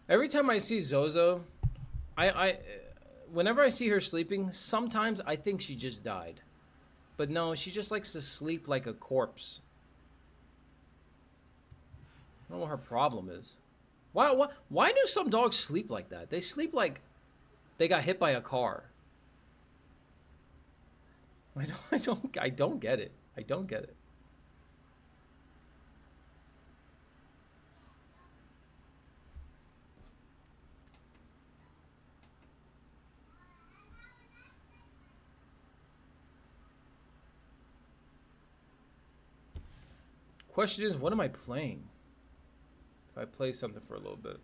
every time I see Zozo, whenever I see her sleeping, sometimes I think she just died. But no, she just likes to sleep like a corpse. I don't know what her problem is. Why do some dogs sleep like that? They sleep like they got hit by a car. I don't get it. I don't get it. Question is, what am I playing? If I play something for a little bit.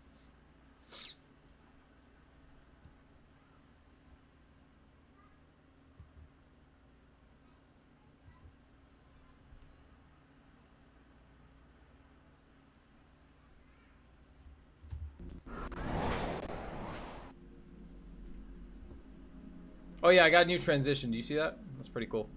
Oh yeah, I got a new transition. Do you see that? That's pretty cool.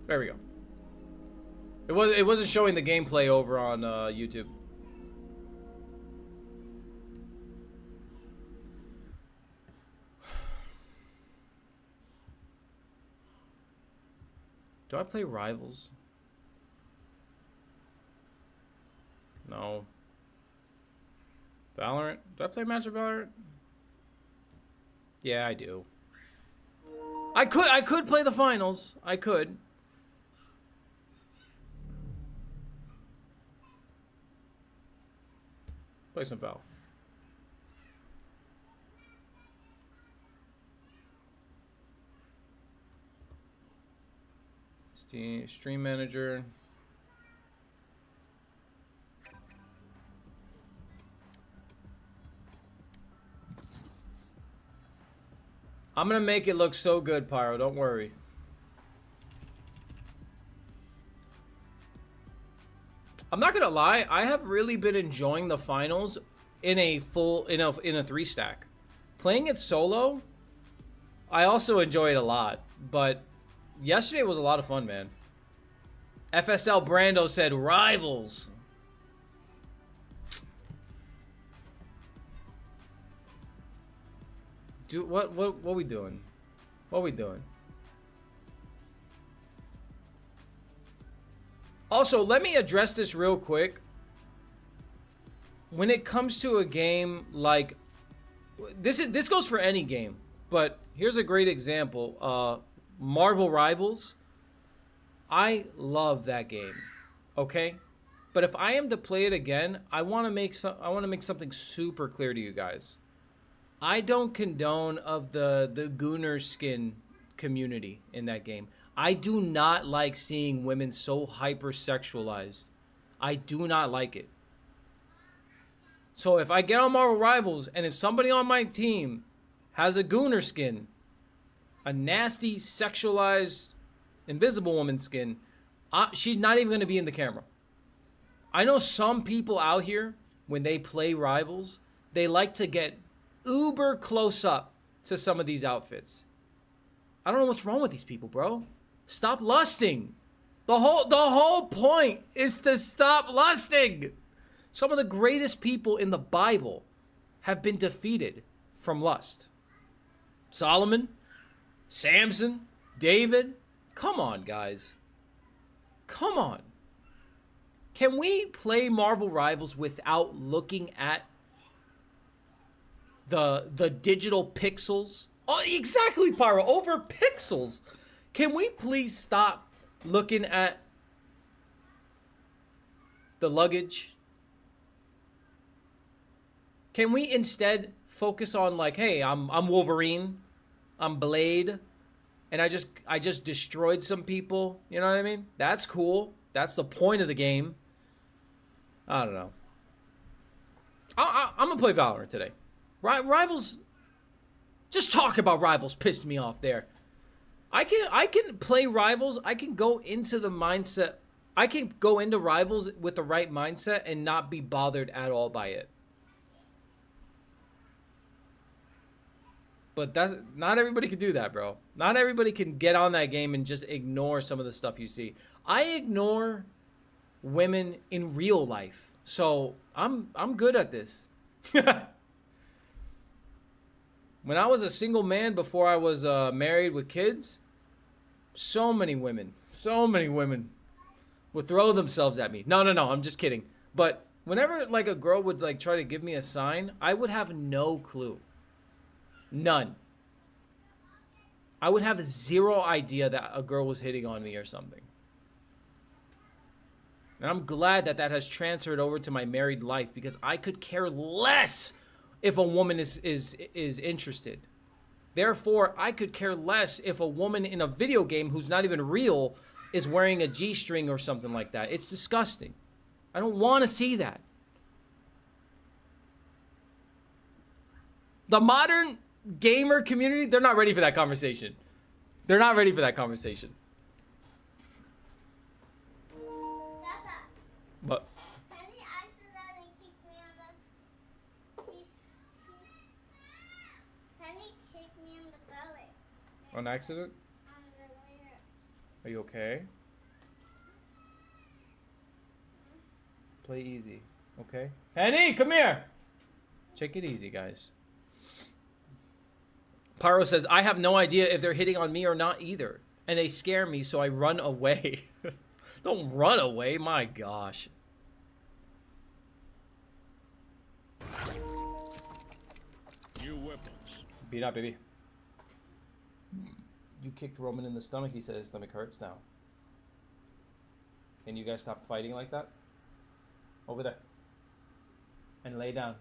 There we go. It wasn't showing the gameplay over on YouTube. Do I play Rivals? No. Valorant? Do I play Match of Valorant? Yeah, I do. I could play the finals. I could. Play some Val. Steam Stream Manager. I'm gonna make it look so good, Pyro. Don't worry. I'm not gonna lie. I have really been enjoying the finals in a full in a 3-stack. Playing it solo, I also enjoy it a lot. But yesterday was a lot of fun, man. FSL Brando said Rivals. Dude, what we doing? What we doing? Also, let me address this real quick. When it comes to a game like this goes for any game, but here's a great example. Marvel Rivals. I love that game. Okay? But if I am to play it again, I want to make something super clear to you guys. I don't condone of the Gooner skin community in that game. I do not like seeing women so hypersexualized. I do not like it. So if I get on Marvel Rivals and if somebody on my team has a Gooner skin, a nasty sexualized Invisible Woman skin, she's not even going to be in the camera. I know some people out here, when they play Rivals, they like to get uber close up to some of these outfits. I don't know what's wrong with these people, bro. Stop lusting. The whole point is to stop lusting. Some of the greatest people in the Bible have been defeated from lust. Solomon, Samson, David. Come on, guys. Come on. Can we play Marvel Rivals without looking at the digital pixels? Oh, exactly, Pyro. Over pixels. Can we please stop looking at the luggage? Can we instead focus on like, hey, I'm Wolverine, I'm Blade, and I just destroyed some people. You know what I mean? That's cool. That's the point of the game. I don't know. I'm gonna play Valorant today. Rivals. Just talk about Rivals pissed me off there. I can play Rivals. I can go into the mindset. I can go into Rivals with the right mindset and not be bothered at all by it. But that's not everybody can do that, bro. Not everybody can get on that game and just ignore some of the stuff you see. I ignore women in real life. So I'm good at this. When I was a single man before I was married with kids, so many women would throw themselves at me. No, I'm just kidding. But whenever like a girl would like try to give me a sign, I would have no clue. None. I would have zero idea that a girl was hitting on me or something. And I'm glad that that has transferred over to my married life because I could care less if a woman is interested. Therefore, I could care less if a woman in a video game who's not even real is wearing a G-string or something like that. It's disgusting. I don't want to see that. The modern gamer community, they're not ready for that conversation. They're not ready for that conversation. What? Penny accidentally kicked me Penny kicked me in the belly. On accident? On the later. Are you okay? Play easy, okay? Penny, come here! Take it easy, guys. Pyro says, I have no idea if they're hitting on me or not either. And they scare me, so I run away. Don't run away, my gosh. New weapons. Beat up, baby. You kicked Roman in the stomach. He said his stomach hurts now. Can you guys stop fighting like that? Over there. And lay down.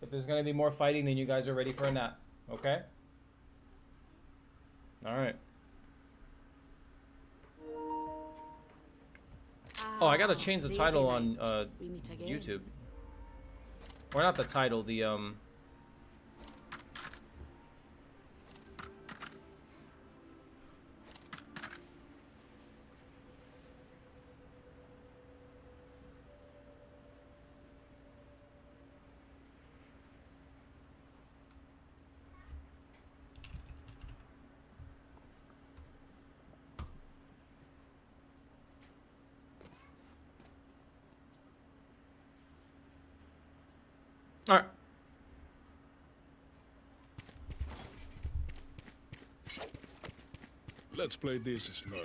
If there's going to be more fighting, then you guys are ready for a nap. Okay? Alright. Oh, I gotta change the title on YouTube. Or not the title, the Alright. Let's play this slow.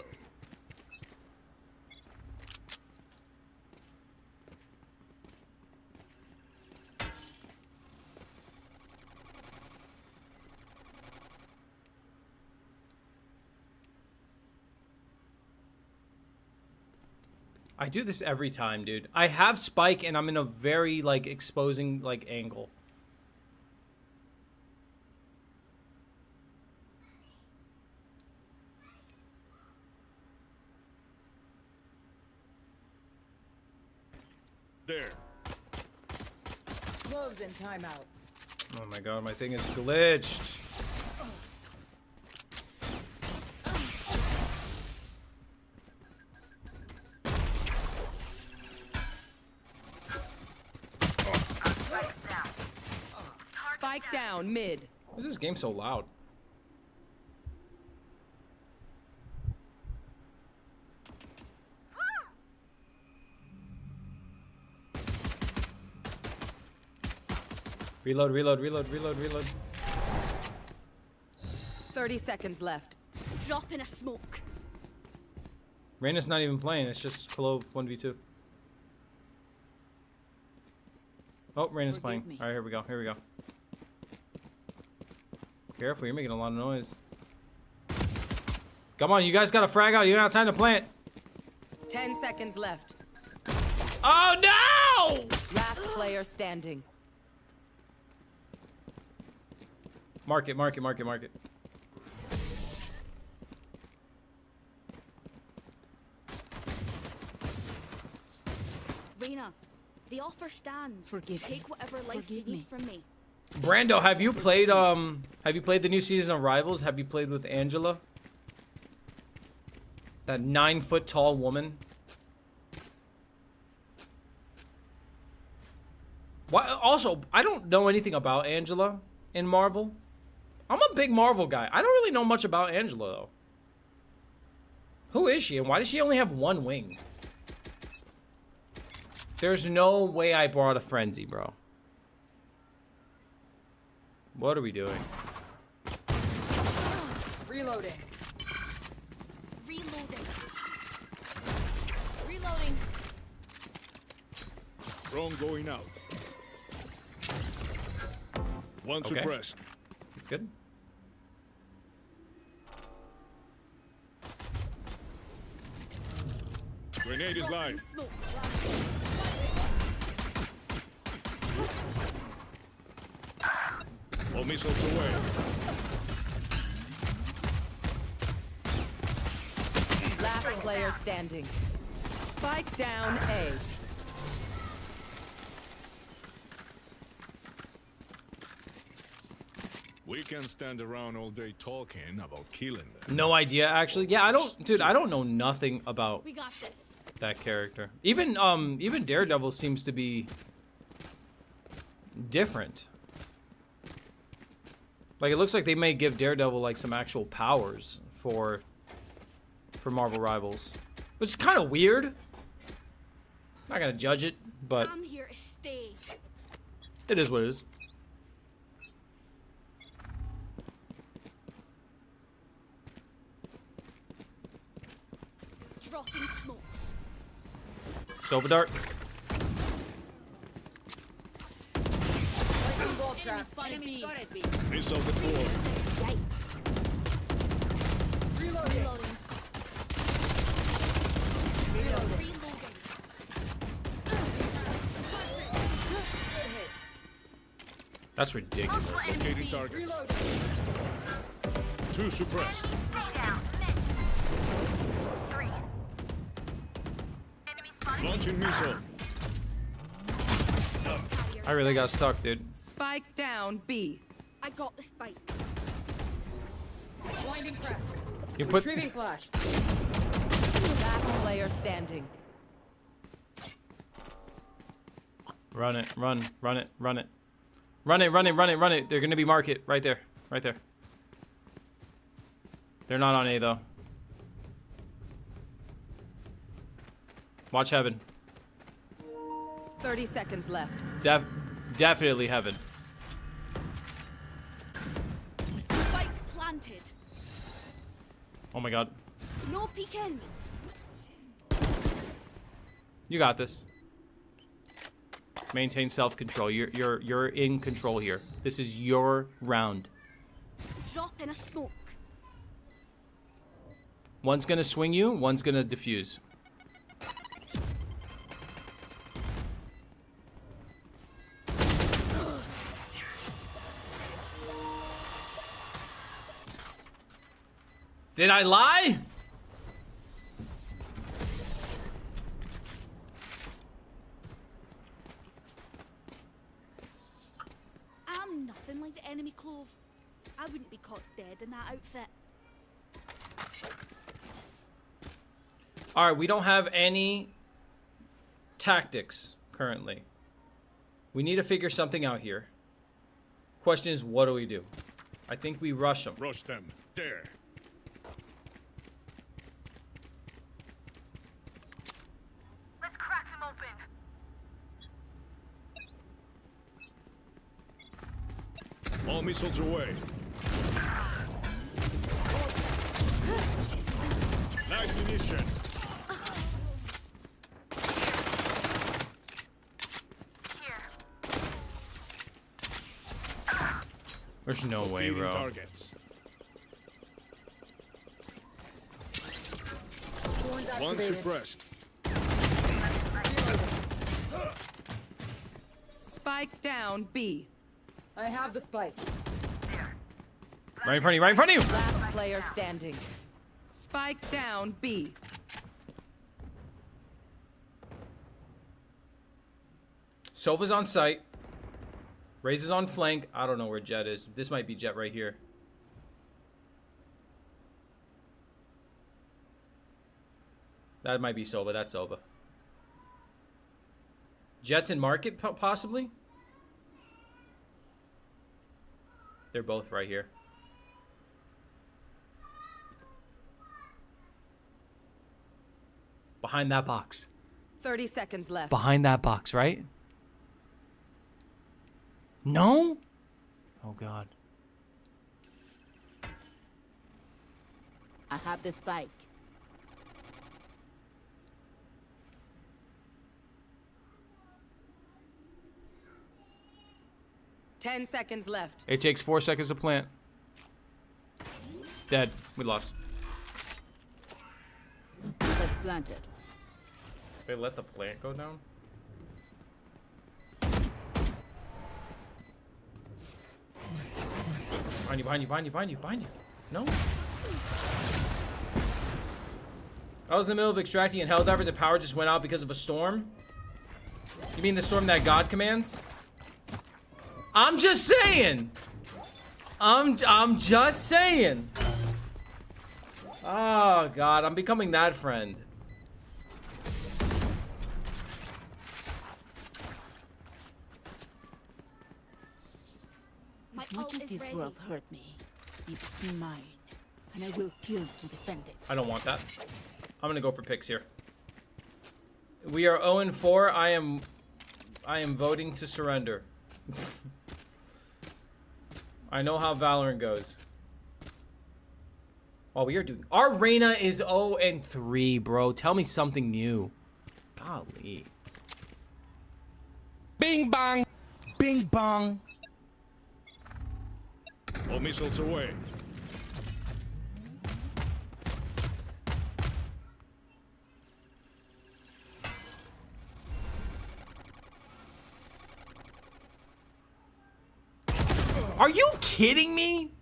I do this every time, dude. I have Spike and I'm in a very, like, exposing, like, angle. There. Wolves in timeout. Oh my god, my thing is glitched. Spike down mid. Why is this game so loud? Reload, reload, reload, reload, reload. 30 seconds left. Drop in a smoke. Reyna's not even playing, it's just Clove 1v2. Oh, Reyna's playing. me. Alright, here we go, here we go. Careful, you're making a lot of noise. Come on, you guys gotta frag out, you don't have time to plant. 10 seconds left. Oh no! Last player standing. Mark it, mark it, mark it, mark it. offer stands. Forgive me. Take whatever life Forgive you me. need from me. Brando, have you played the new season of Rivals? Have you played with Angela? That 9-foot tall woman. Why, also, I don't know anything about Angela in Marvel. I'm a big Marvel guy. I don't really know much about Angela though. Who is she and why does she only have one wing? There's no way I brought a frenzy, bro. What are we doing? Reloading. Reloading. Reloading. Drone going out. One Okay. suppressed. That's good. Grenade is live. Smoke. All missiles away. Last player standing. Spike down A. We can stand around all day talking about killing them. No idea actually. Yeah, I don't know nothing about We got this. that character. Even Daredevil seems to be different. Like it looks like they may give Daredevil like some actual powers for Marvel Rivals. Which is kind of weird. Not gonna judge it, but I'm here to stay. it is what it is. Dropping smokes. Silver Dart. Enemy spotted B. Missile deployed. Yikes. Reloading. Reloading. That's ridiculous. Locating target. Two suppressed. Launching missile. I really got stuck, dude. Spike down B. I got the spike. Blinding crack. You put Flash. Last player standing. run it, run it, run it. Run it, run it, run it, run it. They're gonna be market right there. Right there. They're not on A though. Watch heaven. 30 seconds left. Definitely heaven. Spike planted. Oh my god. No peeking. You got this. Maintain self-control. You're in control here. This is your round. Drop in a smoke. One's gonna swing you, one's gonna defuse. Did I lie? I'm nothing like the enemy clove. I wouldn't be caught dead in that outfit. All right, we don't have any tactics currently. We need to figure something out here. Question is, what do we do? I think we rush them. Rush them. There. Let's crack them open. All missiles away. Nice munition. Here. There's no way, Feeding bro. targets. One suppressed. Spike down B. I have the spike. Right in front of you, right in front of you! Last player standing. Spike down B. Sova's on site. Raze is on flank. I don't know where Jet is. This might be Jet right here. That might be Sova. That's Sova. Jet's in market, possibly? They're both right here. Behind that box. 30 seconds left. Behind that box, right? No? Oh, God. I have the spike. Ten seconds left. It takes 4 seconds to plant. Dead. We lost. But planted. They let the plant go down? Behind you, behind you, behind you, behind you, behind you. No? I was in the middle of extracting and Helldivers and power just went out because of a storm? You mean the storm that God commands? I'm just saying! I'm just saying! Oh, God, I'm becoming that friend. My As much ult as is this ready. world hurt me, it's mine, and I will kill to defend it. I don't want that. I'm gonna go for picks here. We are 0-4. I am voting to surrender. I know how Valorant goes. Oh, we are doing. Our Reyna is 0-3, bro. Tell me something new. Golly. Bing bang. Bing bong. All missiles away. Are you kidding me?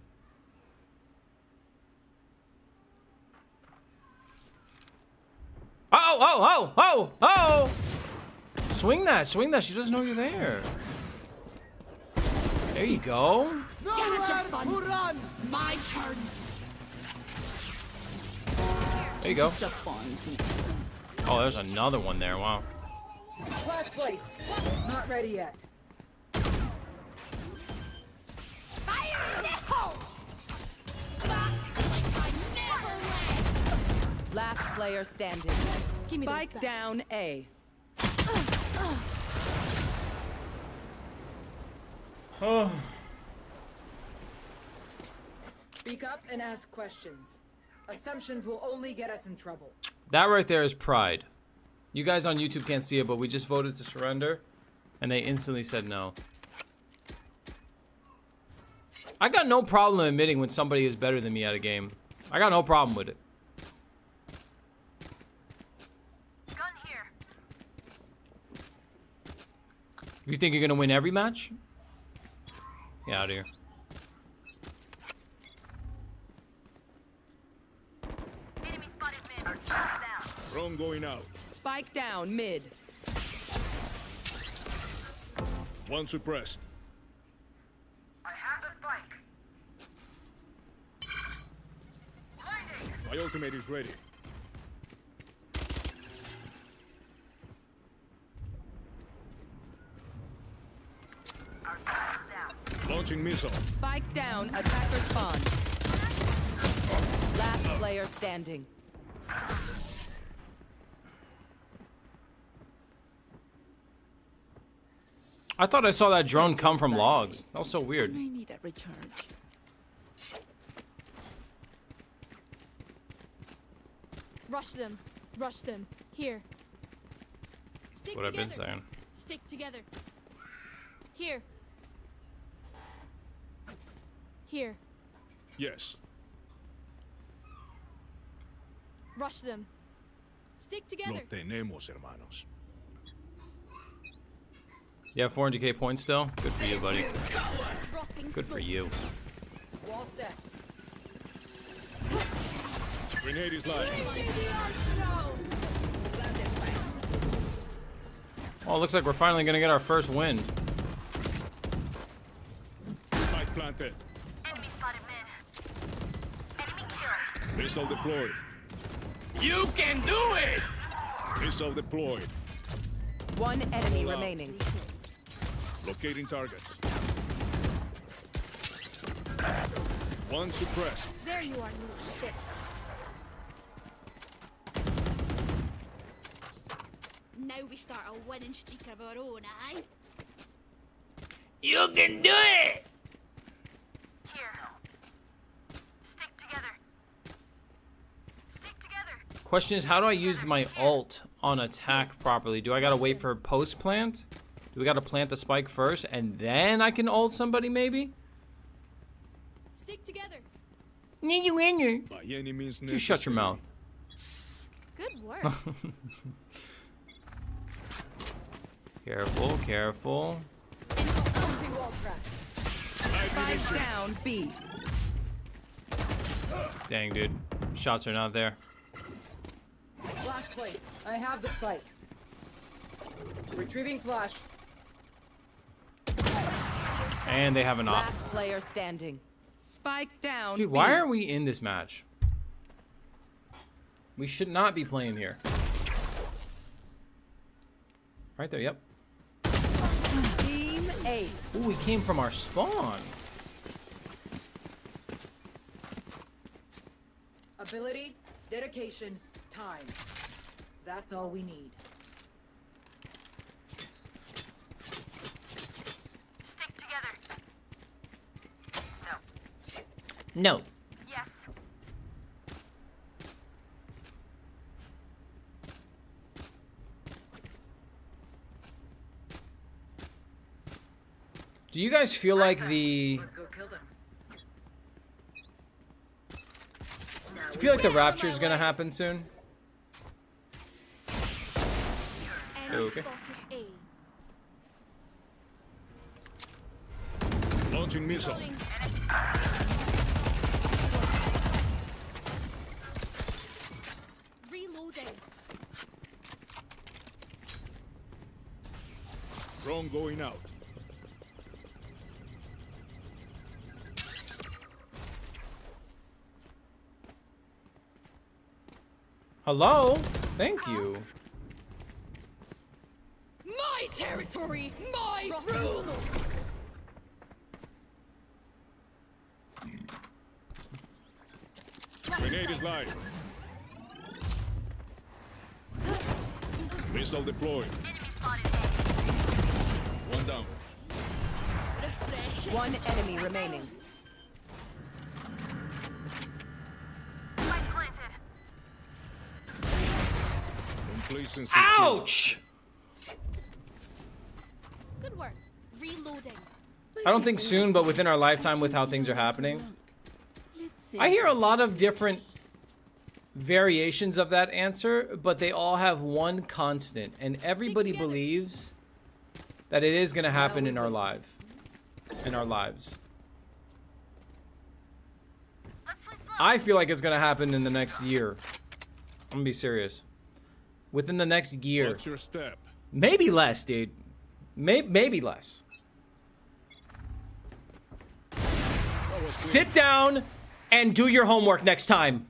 Oh! Swing that. She doesn't know you're there. There you go. Run! My turn! There you go. Disappoint me. Oh, there's another one there. Wow. Last placed. Not ready yet. Fire in the hole! Back like I never left! Last player standing. Give me those Spike back. down A. Oh. Speak up and ask questions. Assumptions will only get us in trouble. That right there is pride. You guys on YouTube can't see it, but we just voted to surrender, and they instantly said no. I got no problem admitting when somebody is better than me at a game. I got no problem with it. Gun here. You think you're gonna win every match? Get out of here. Enemy spotted mid. Down. Drone going out. Spike down mid. One suppressed. I have the spike. Blinding. My ultimate is ready. Our spike is down. Launching missile. Spike down. Attacker spawn. Last player standing. I thought I saw that drone come from logs. That was so weird. I need a recharge. Rush them. Rush them. Here. Stick What I've together. been saying. Stick together. Here. Here. Yes. Rush them. Stick No together. tenemos hermanos. You have 400k points still? Good for you, buddy. Dropping Good for smokes. you. Wall set. Grenade is live. Oh, it looks like we're finally gonna get our first win. Spike planted. Enemy spotted mid. Enemy killed. Missile deployed. You can do it! Missile deployed. One enemy Hold up. remaining. Locating targets. One suppressed. There you are, little shit. Now we start a winning streak of our own, aye? You can do it! Here. Stick together. Stick together. Question is, how do I use my ult on attack properly? Do I gotta wait for post plant? Do we gotta plant the spike first and then I can ult somebody maybe? Stick together. By any means necessary. Just shut your mouth. Good work. Careful, careful. Closing wall crack. Spike down B. Dang, dude. Shots are not there. Flash placed. I have the spike. Retrieving flash. And they have an op. Last player standing. Spike down Dude, B. why are we in this match? We should not be playing here. Right there, yep. Team Ace. Ooh, we came from our spawn. Ability, dedication, time. That's all we need. Stick together. No. No. Yes. Do you guys feel like the... Let's go kill them. Do you feel like the rapture is gonna happen soon? Enemy Okay. spotted A. Launching missile. Reloading. Drone going out. Hello? Thank you. My territory, my rules. Grenade is live. Missile deployed. Enemy spotted A. One down. Refresh. One enemy remaining. Spike planted. Complacency. Ouch! Good work. Reloading. I don't think soon, but within our lifetime with how things are happening. I hear a lot of different variations of that answer, but they all have one constant, and everybody believes that it is going to happen in our lives. Let's play slow. I feel like it's going to happen in the next year. I'm going to be serious. Within the next year. Watch your step. Maybe less, dude. Maybe less. That was Sit down and do your homework next time.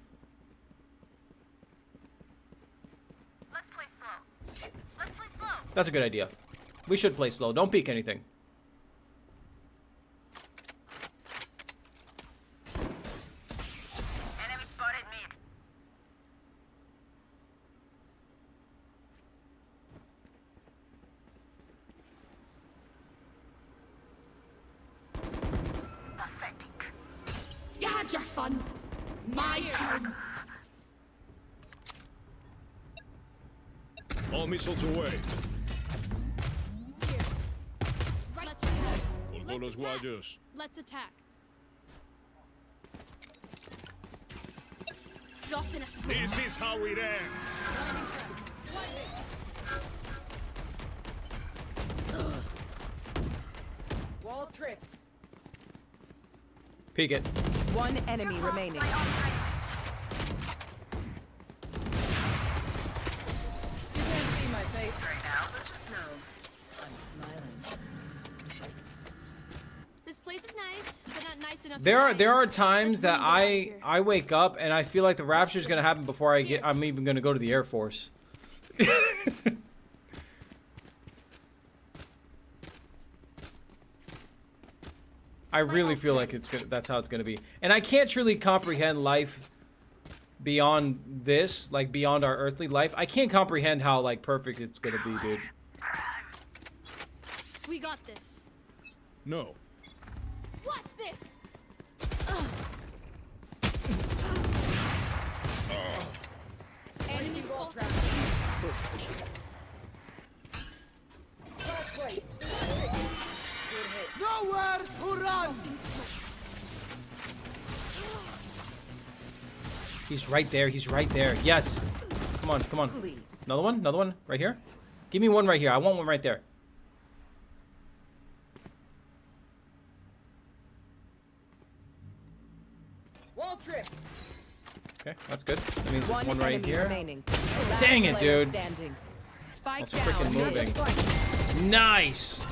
Let's play slow. Let's play slow. That's a good idea. We should play slow. Don't peek anything. Enemy spotted mid. Pathetic. You had your fun. My turn. all missiles away. Here. Let's attack. Colgó los guayos. Let's attack. Drop in a smoke. This is how it ends. Wall tripped. Peek it. One enemy remaining. My ult ready. You can't see my face right now, but just know there are times that I wake up and I feel like the rapture's gonna happen before I'm even gonna go to the Air Force. I really feel like that's how it's gonna be, and I can't truly comprehend life beyond this, like beyond our earthly life. I can't comprehend how like perfect it's gonna be, dude. We got this. No. What's this? Enemy wall trap. Well placed. Good hit. Nowhere to run! He's right there. He's right there. Yes. Come on. Come on. Please. Another one. Another one. Right here. Give me one right here. I want one right there. Wall trip. Okay, that's good. That means there's One one right enemy here. remaining. Dang it, Last player dude. standing. Spike That's down. freaking moving. Flank. Nice.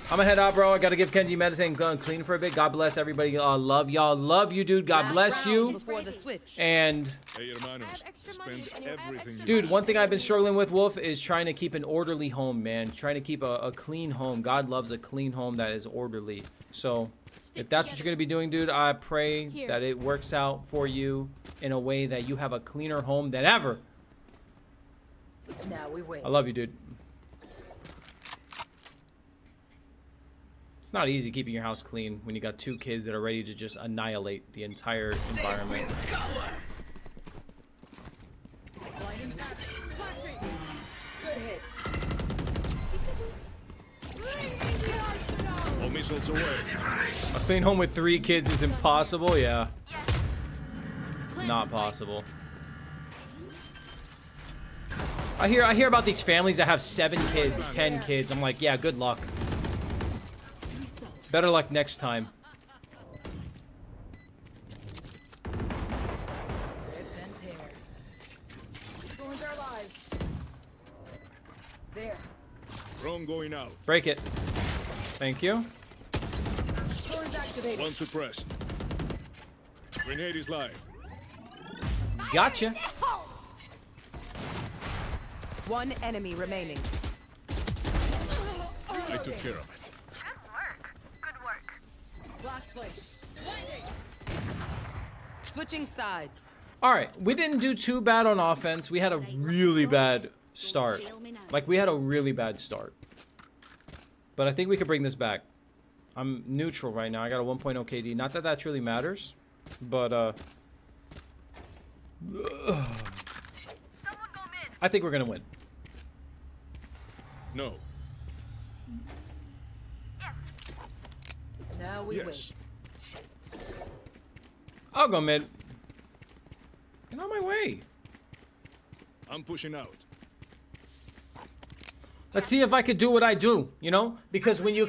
I'm gonna head out, bro. I gotta give Kenji medicine and go clean for a bit. God bless everybody. Love y'all. Love you, dude. God Last bless round you. before the switch. And Hey, hermanos. Spend everything you dude, one thing I've been struggling with, Wolf, is trying to keep an orderly home, man. Trying to keep a clean home. God loves a clean home that is orderly. So if that's what you're gonna be doing, dude, I pray that it works out for you in a way that you have a cleaner home than ever. Now we wait. I love you, dude. It's not easy keeping your house clean when you got two kids that are ready to just annihilate the entire environment. Good hit. All missiles away. A clean home with 3 kids is impossible, yeah. Not possible. I hear about these families that have 7 kids, 10 kids. I'm like, yeah, good luck. Better luck next time. Rip and tear. Drones are live. There. Drone going out. Break it. Thank you. Drones activated. One suppressed. Grenade is live. Gotcha. One enemy remaining. I took care of it. Good work. Good work. Flash place. Switching sides. All right, we didn't do too bad on offense. We had a really bad start. Like, we had a really bad start. But I think we could bring this back. I'm neutral right now. I got a 1.0 KD. Not that that truly matters, but Someone go mid. I think we're gonna win. No. Yes. Now we Yes. wait. I'll go mid. Get on my way. I'm pushing out. Let's see if I could do what I do. You know, because when you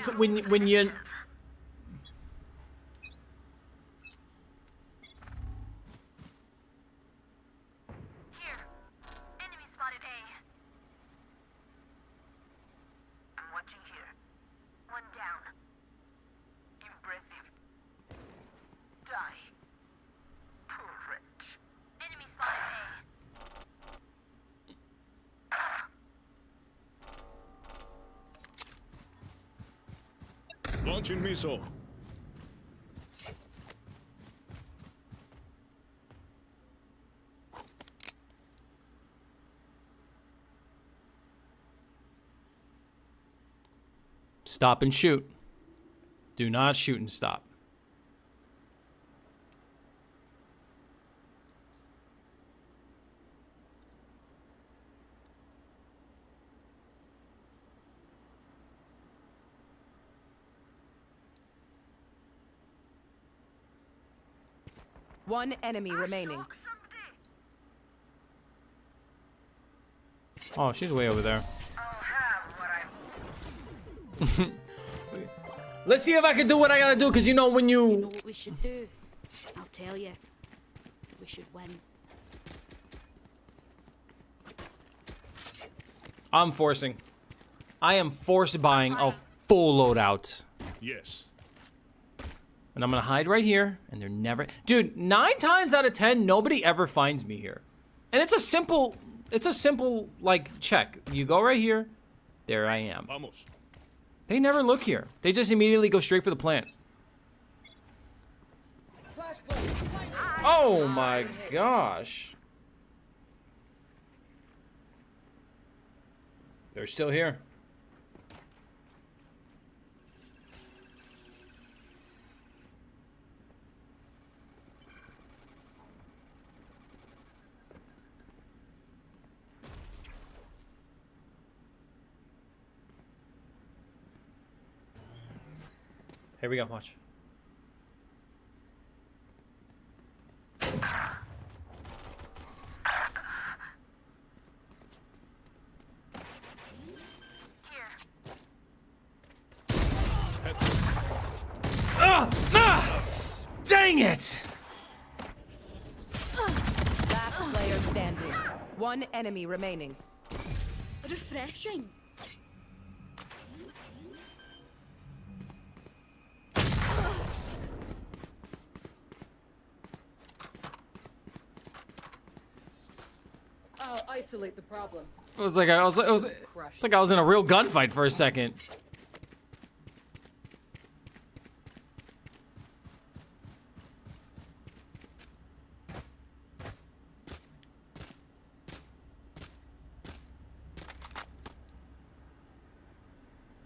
Here. Enemy spotted A. I'm watching here. One down. Impressive. Die. Poor wretch. Enemy spotted Launching missile. stop and shoot. Do not shoot and stop. One enemy remaining. Oh, she's way over there. Let's see if I can do what I gotta do, because you know when You know what we should do? I'll tell you. We should win. I'm forcing. I am force buying a full loadout. Yes. And I'm gonna hide right here, and they're never... Dude, 9 times out of 10, nobody ever finds me here. And it's a simple, like, check. You go right here, there I am. Vamos. They never look here. They just immediately go straight for the plant. Oh my gosh. They're still here. Here we go, watch. Dang it! Last player standing. One enemy remaining. Refreshing. I'll isolate the problem. It was like it's like I was in a real gunfight for a second.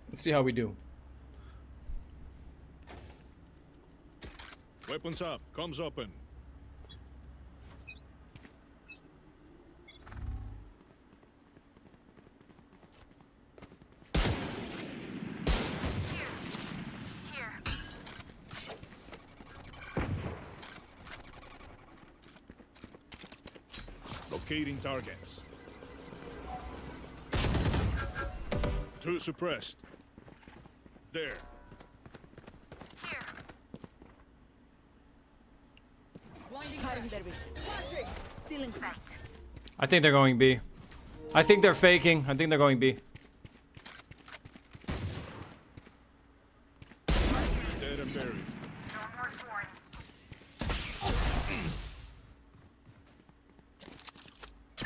Let's see how we do. Weapons up. Comms open. Here. Locating targets. 2 suppressed. There. Here. Stealing sight. I think they're going B. I think they're faking. I think they're going B. Dead and buried. No more sworn.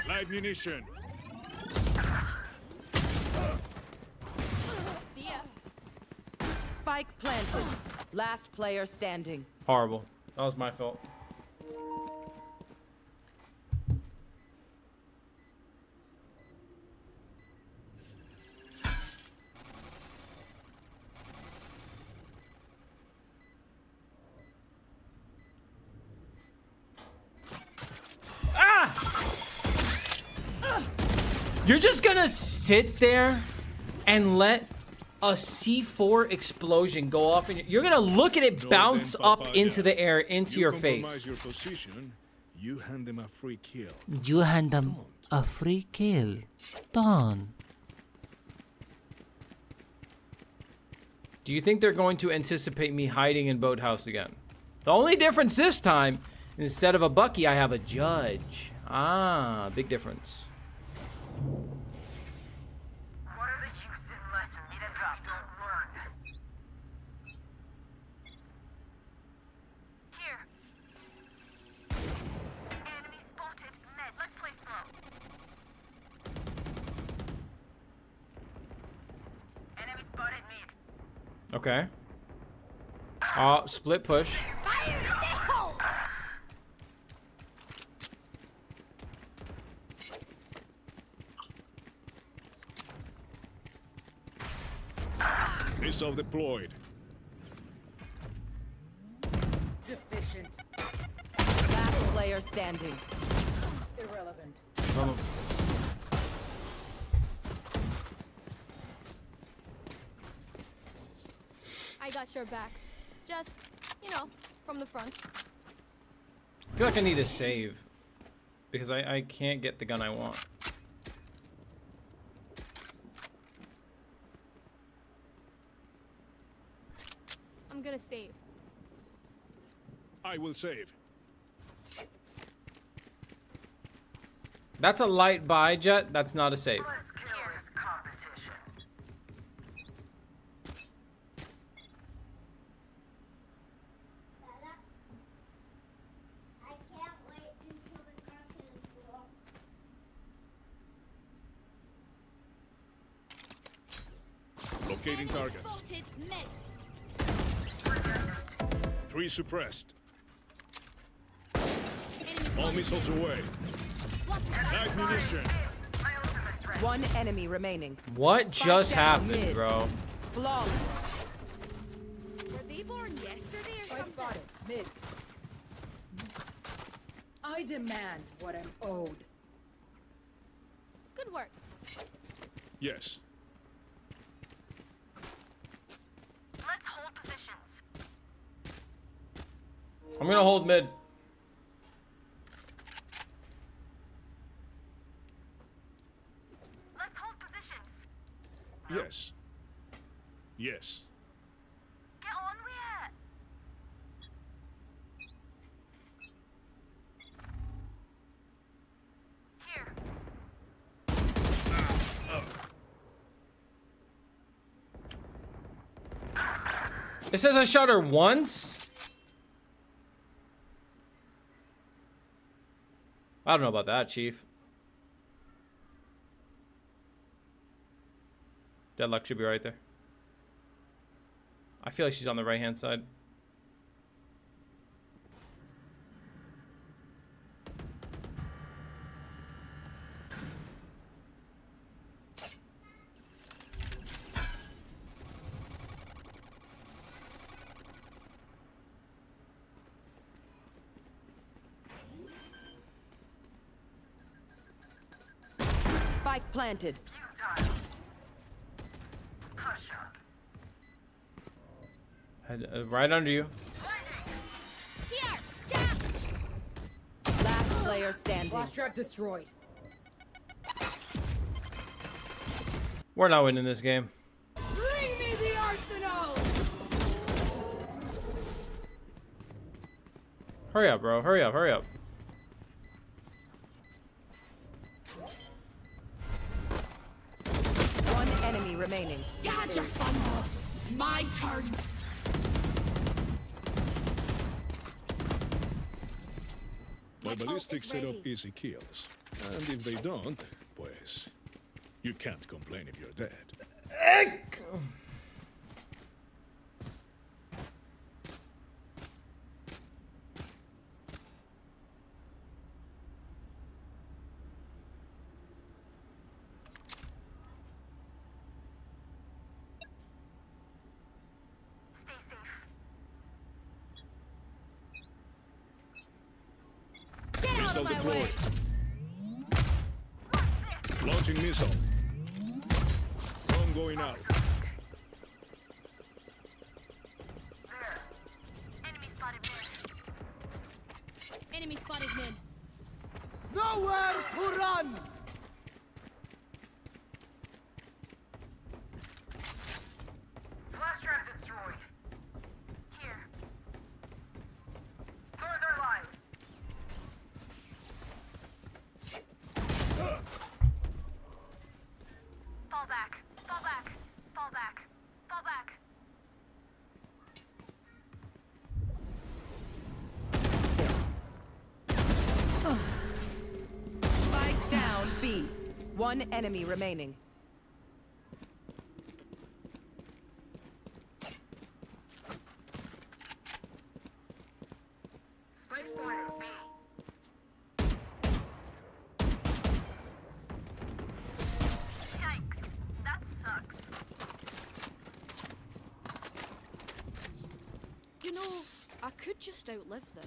Live munition. Spike planted. Last player standing. Horrible. That was my fault. You're just gonna sit there and let a C4 explosion go off, and you're gonna look at it bounce up into the air, into your face. Your position, you hand them a free kill. You hand them a free kill. Done. Do you think they're going to anticipate me hiding in Boathouse again? The only difference this time, instead of a Bucky, I have a Judge. Ah, big difference. What are the use in lessons that drop don't learn? Here. Enemy spotted. Med. Let's play slow. Enemy spotted mid. Okay. Split push. Missile deployed. Deficient. Last player standing. Irrelevant. I got your backs. Just, you know, from the front. I feel like I need to save. Because I can't get the gun I want. I'm gonna save. I will save. That's a light buy, Jet. That's not a save. Let's kill this competition. Locating targets. Spotted mid. 3 suppressed. Enemy All spotted. missiles away. Light munition. One enemy remaining. What Spike just down happened, mid. bro? Flawless. Were they born yesterday or Spike something? spotted. Mid. I demand what I'm owed. Good work. Yes. Let's hold positions. I'm gonna hold mid. Let's hold positions. Yes. Yes. Get on with it. Here. It says I shot her once? I don't know about that, Chief. Deadlock should be right there. I feel like she's on the right-hand side. Spike planted. Right under you. Here! Catch! Last player standing. Last trap destroyed. We're not winning this game. Bring me the arsenal! Hurry up, bro. Hurry up, hurry up. One enemy remaining. You had your fun. My turn. My ult ballistics is set up ready. easy kills. And if they don't, pues, you can't complain if you're dead. Stay safe. Get out Missile of my way. deployed. Launching missile. Drone going out. There. Enemy spotted mid. Enemy spotted mid. Nowhere to run! Flash trap destroyed. Here. Throws are live. Fall back. Fall back. Fall back. Fall back. Spike down B. One enemy remaining. Spike spotted. B. Yikes. That sucks. You know, I could just outlive them.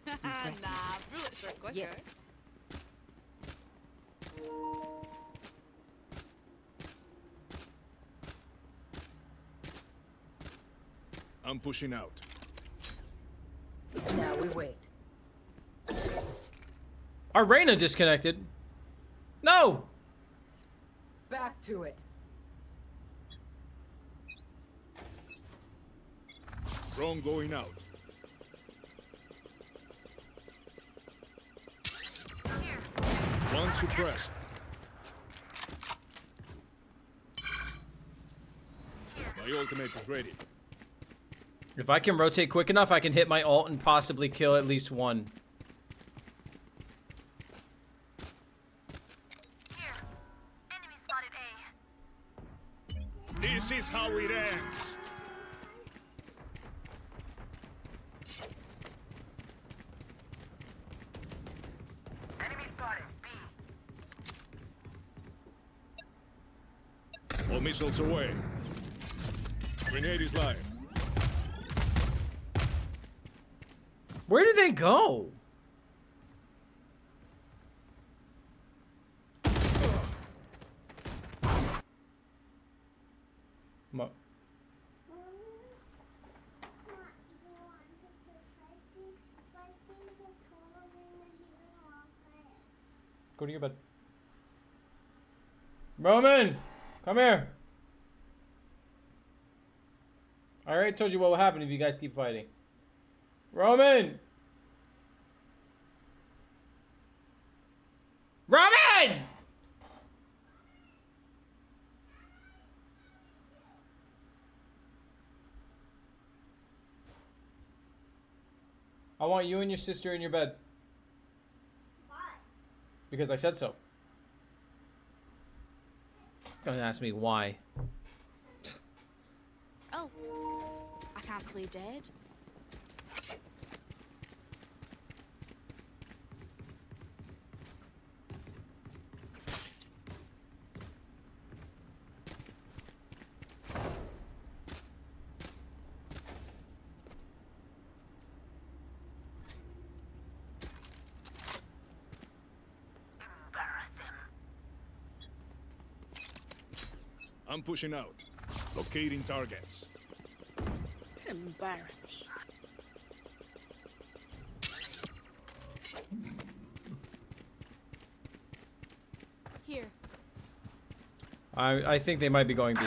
Impressive. Nah, bullets are quicker. Yes. I'm pushing out. Now we wait. Our Reyna disconnected. No! Back to it. Drone going out. Here. One suppressed. My ultimate is ready. If I can rotate quick enough, I can hit my ult and possibly kill at least one. Here. Enemy spotted is how it ends. Enemy spotted. B. All missiles away. Grenade is live. Where did they go? Mo- Go to your bed. Roman! Come here! I already told you what will happen if you guys keep fighting. Roman! Roman! I want you and your sister in your bed. Why? Because I said so. Don't ask me why. Oh, I can't play dead. I'm pushing out. Locating targets. Embarrassing. Here. I think they might be going B.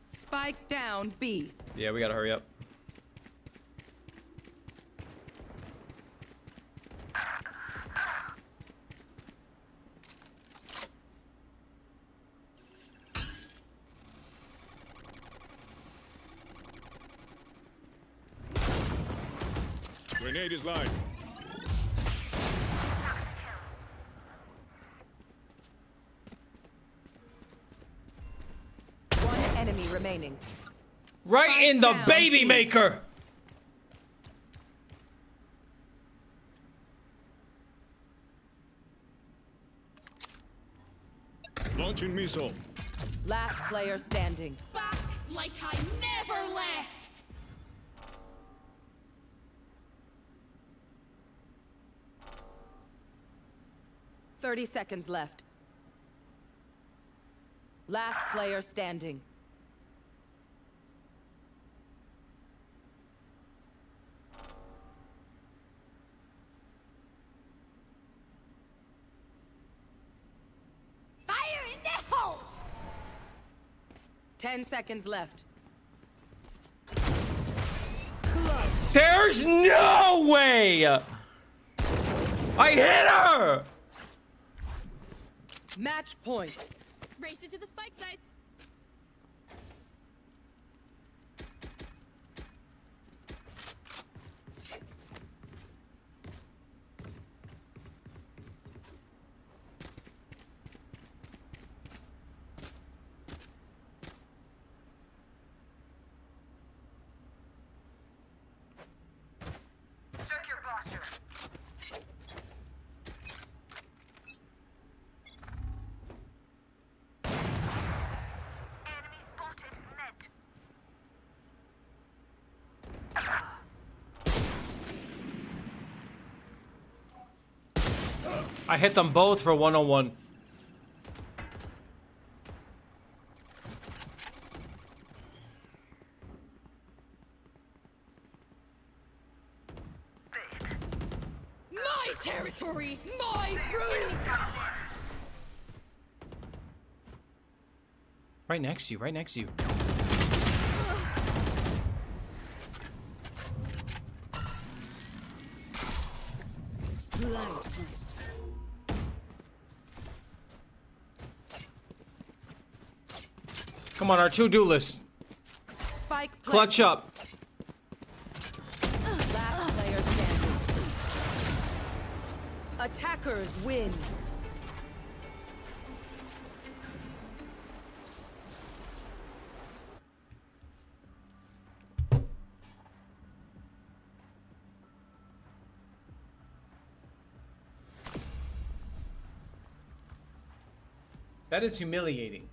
Spike down B. Yeah, we gotta hurry up. Grenade is live. One enemy remaining. Right Spike in the down baby B. maker! Launching missile. Last player standing. Back like I never left. 30 seconds left. Last player standing. Fire in the hole. 10 seconds left. There's no way! I hit her! Match point. Race it to the spike sites. Check your posture. Enemy spotted. Mid. I hit them both for 101. My territory, my rules. Right next to you, right next to you. Blind. Come on, our to-do list. Spike Clutch planted. up. Last player standing. Attackers win. That is humiliating.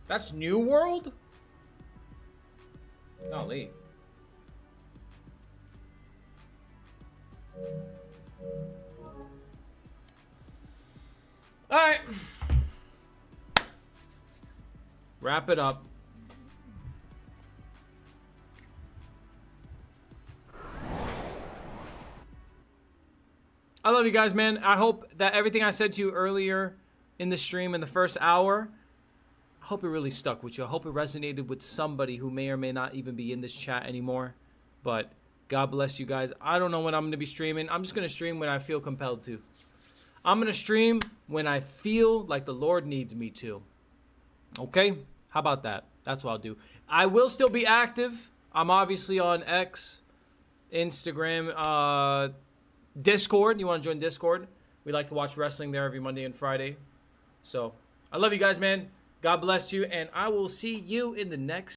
That's New World? Golly. All right. Wrap it up. I love you guys, man. I hope that everything I said to you earlier in the stream in the first hour, I hope it really stuck with you. I hope it resonated with somebody who may or may not even be in this chat anymore. But God bless you guys. I don't know when I'm going to be streaming. I'm just going to stream when I feel compelled to. I'm going to stream when I feel like the Lord needs me to. Okay? How about that? That's what I'll do. I will still be active. I'm obviously on X, Instagram, Discord. You want to join Discord? We like to watch wrestling there every Monday and Friday. So, I love you guys, man. God bless you, and I will see you in the next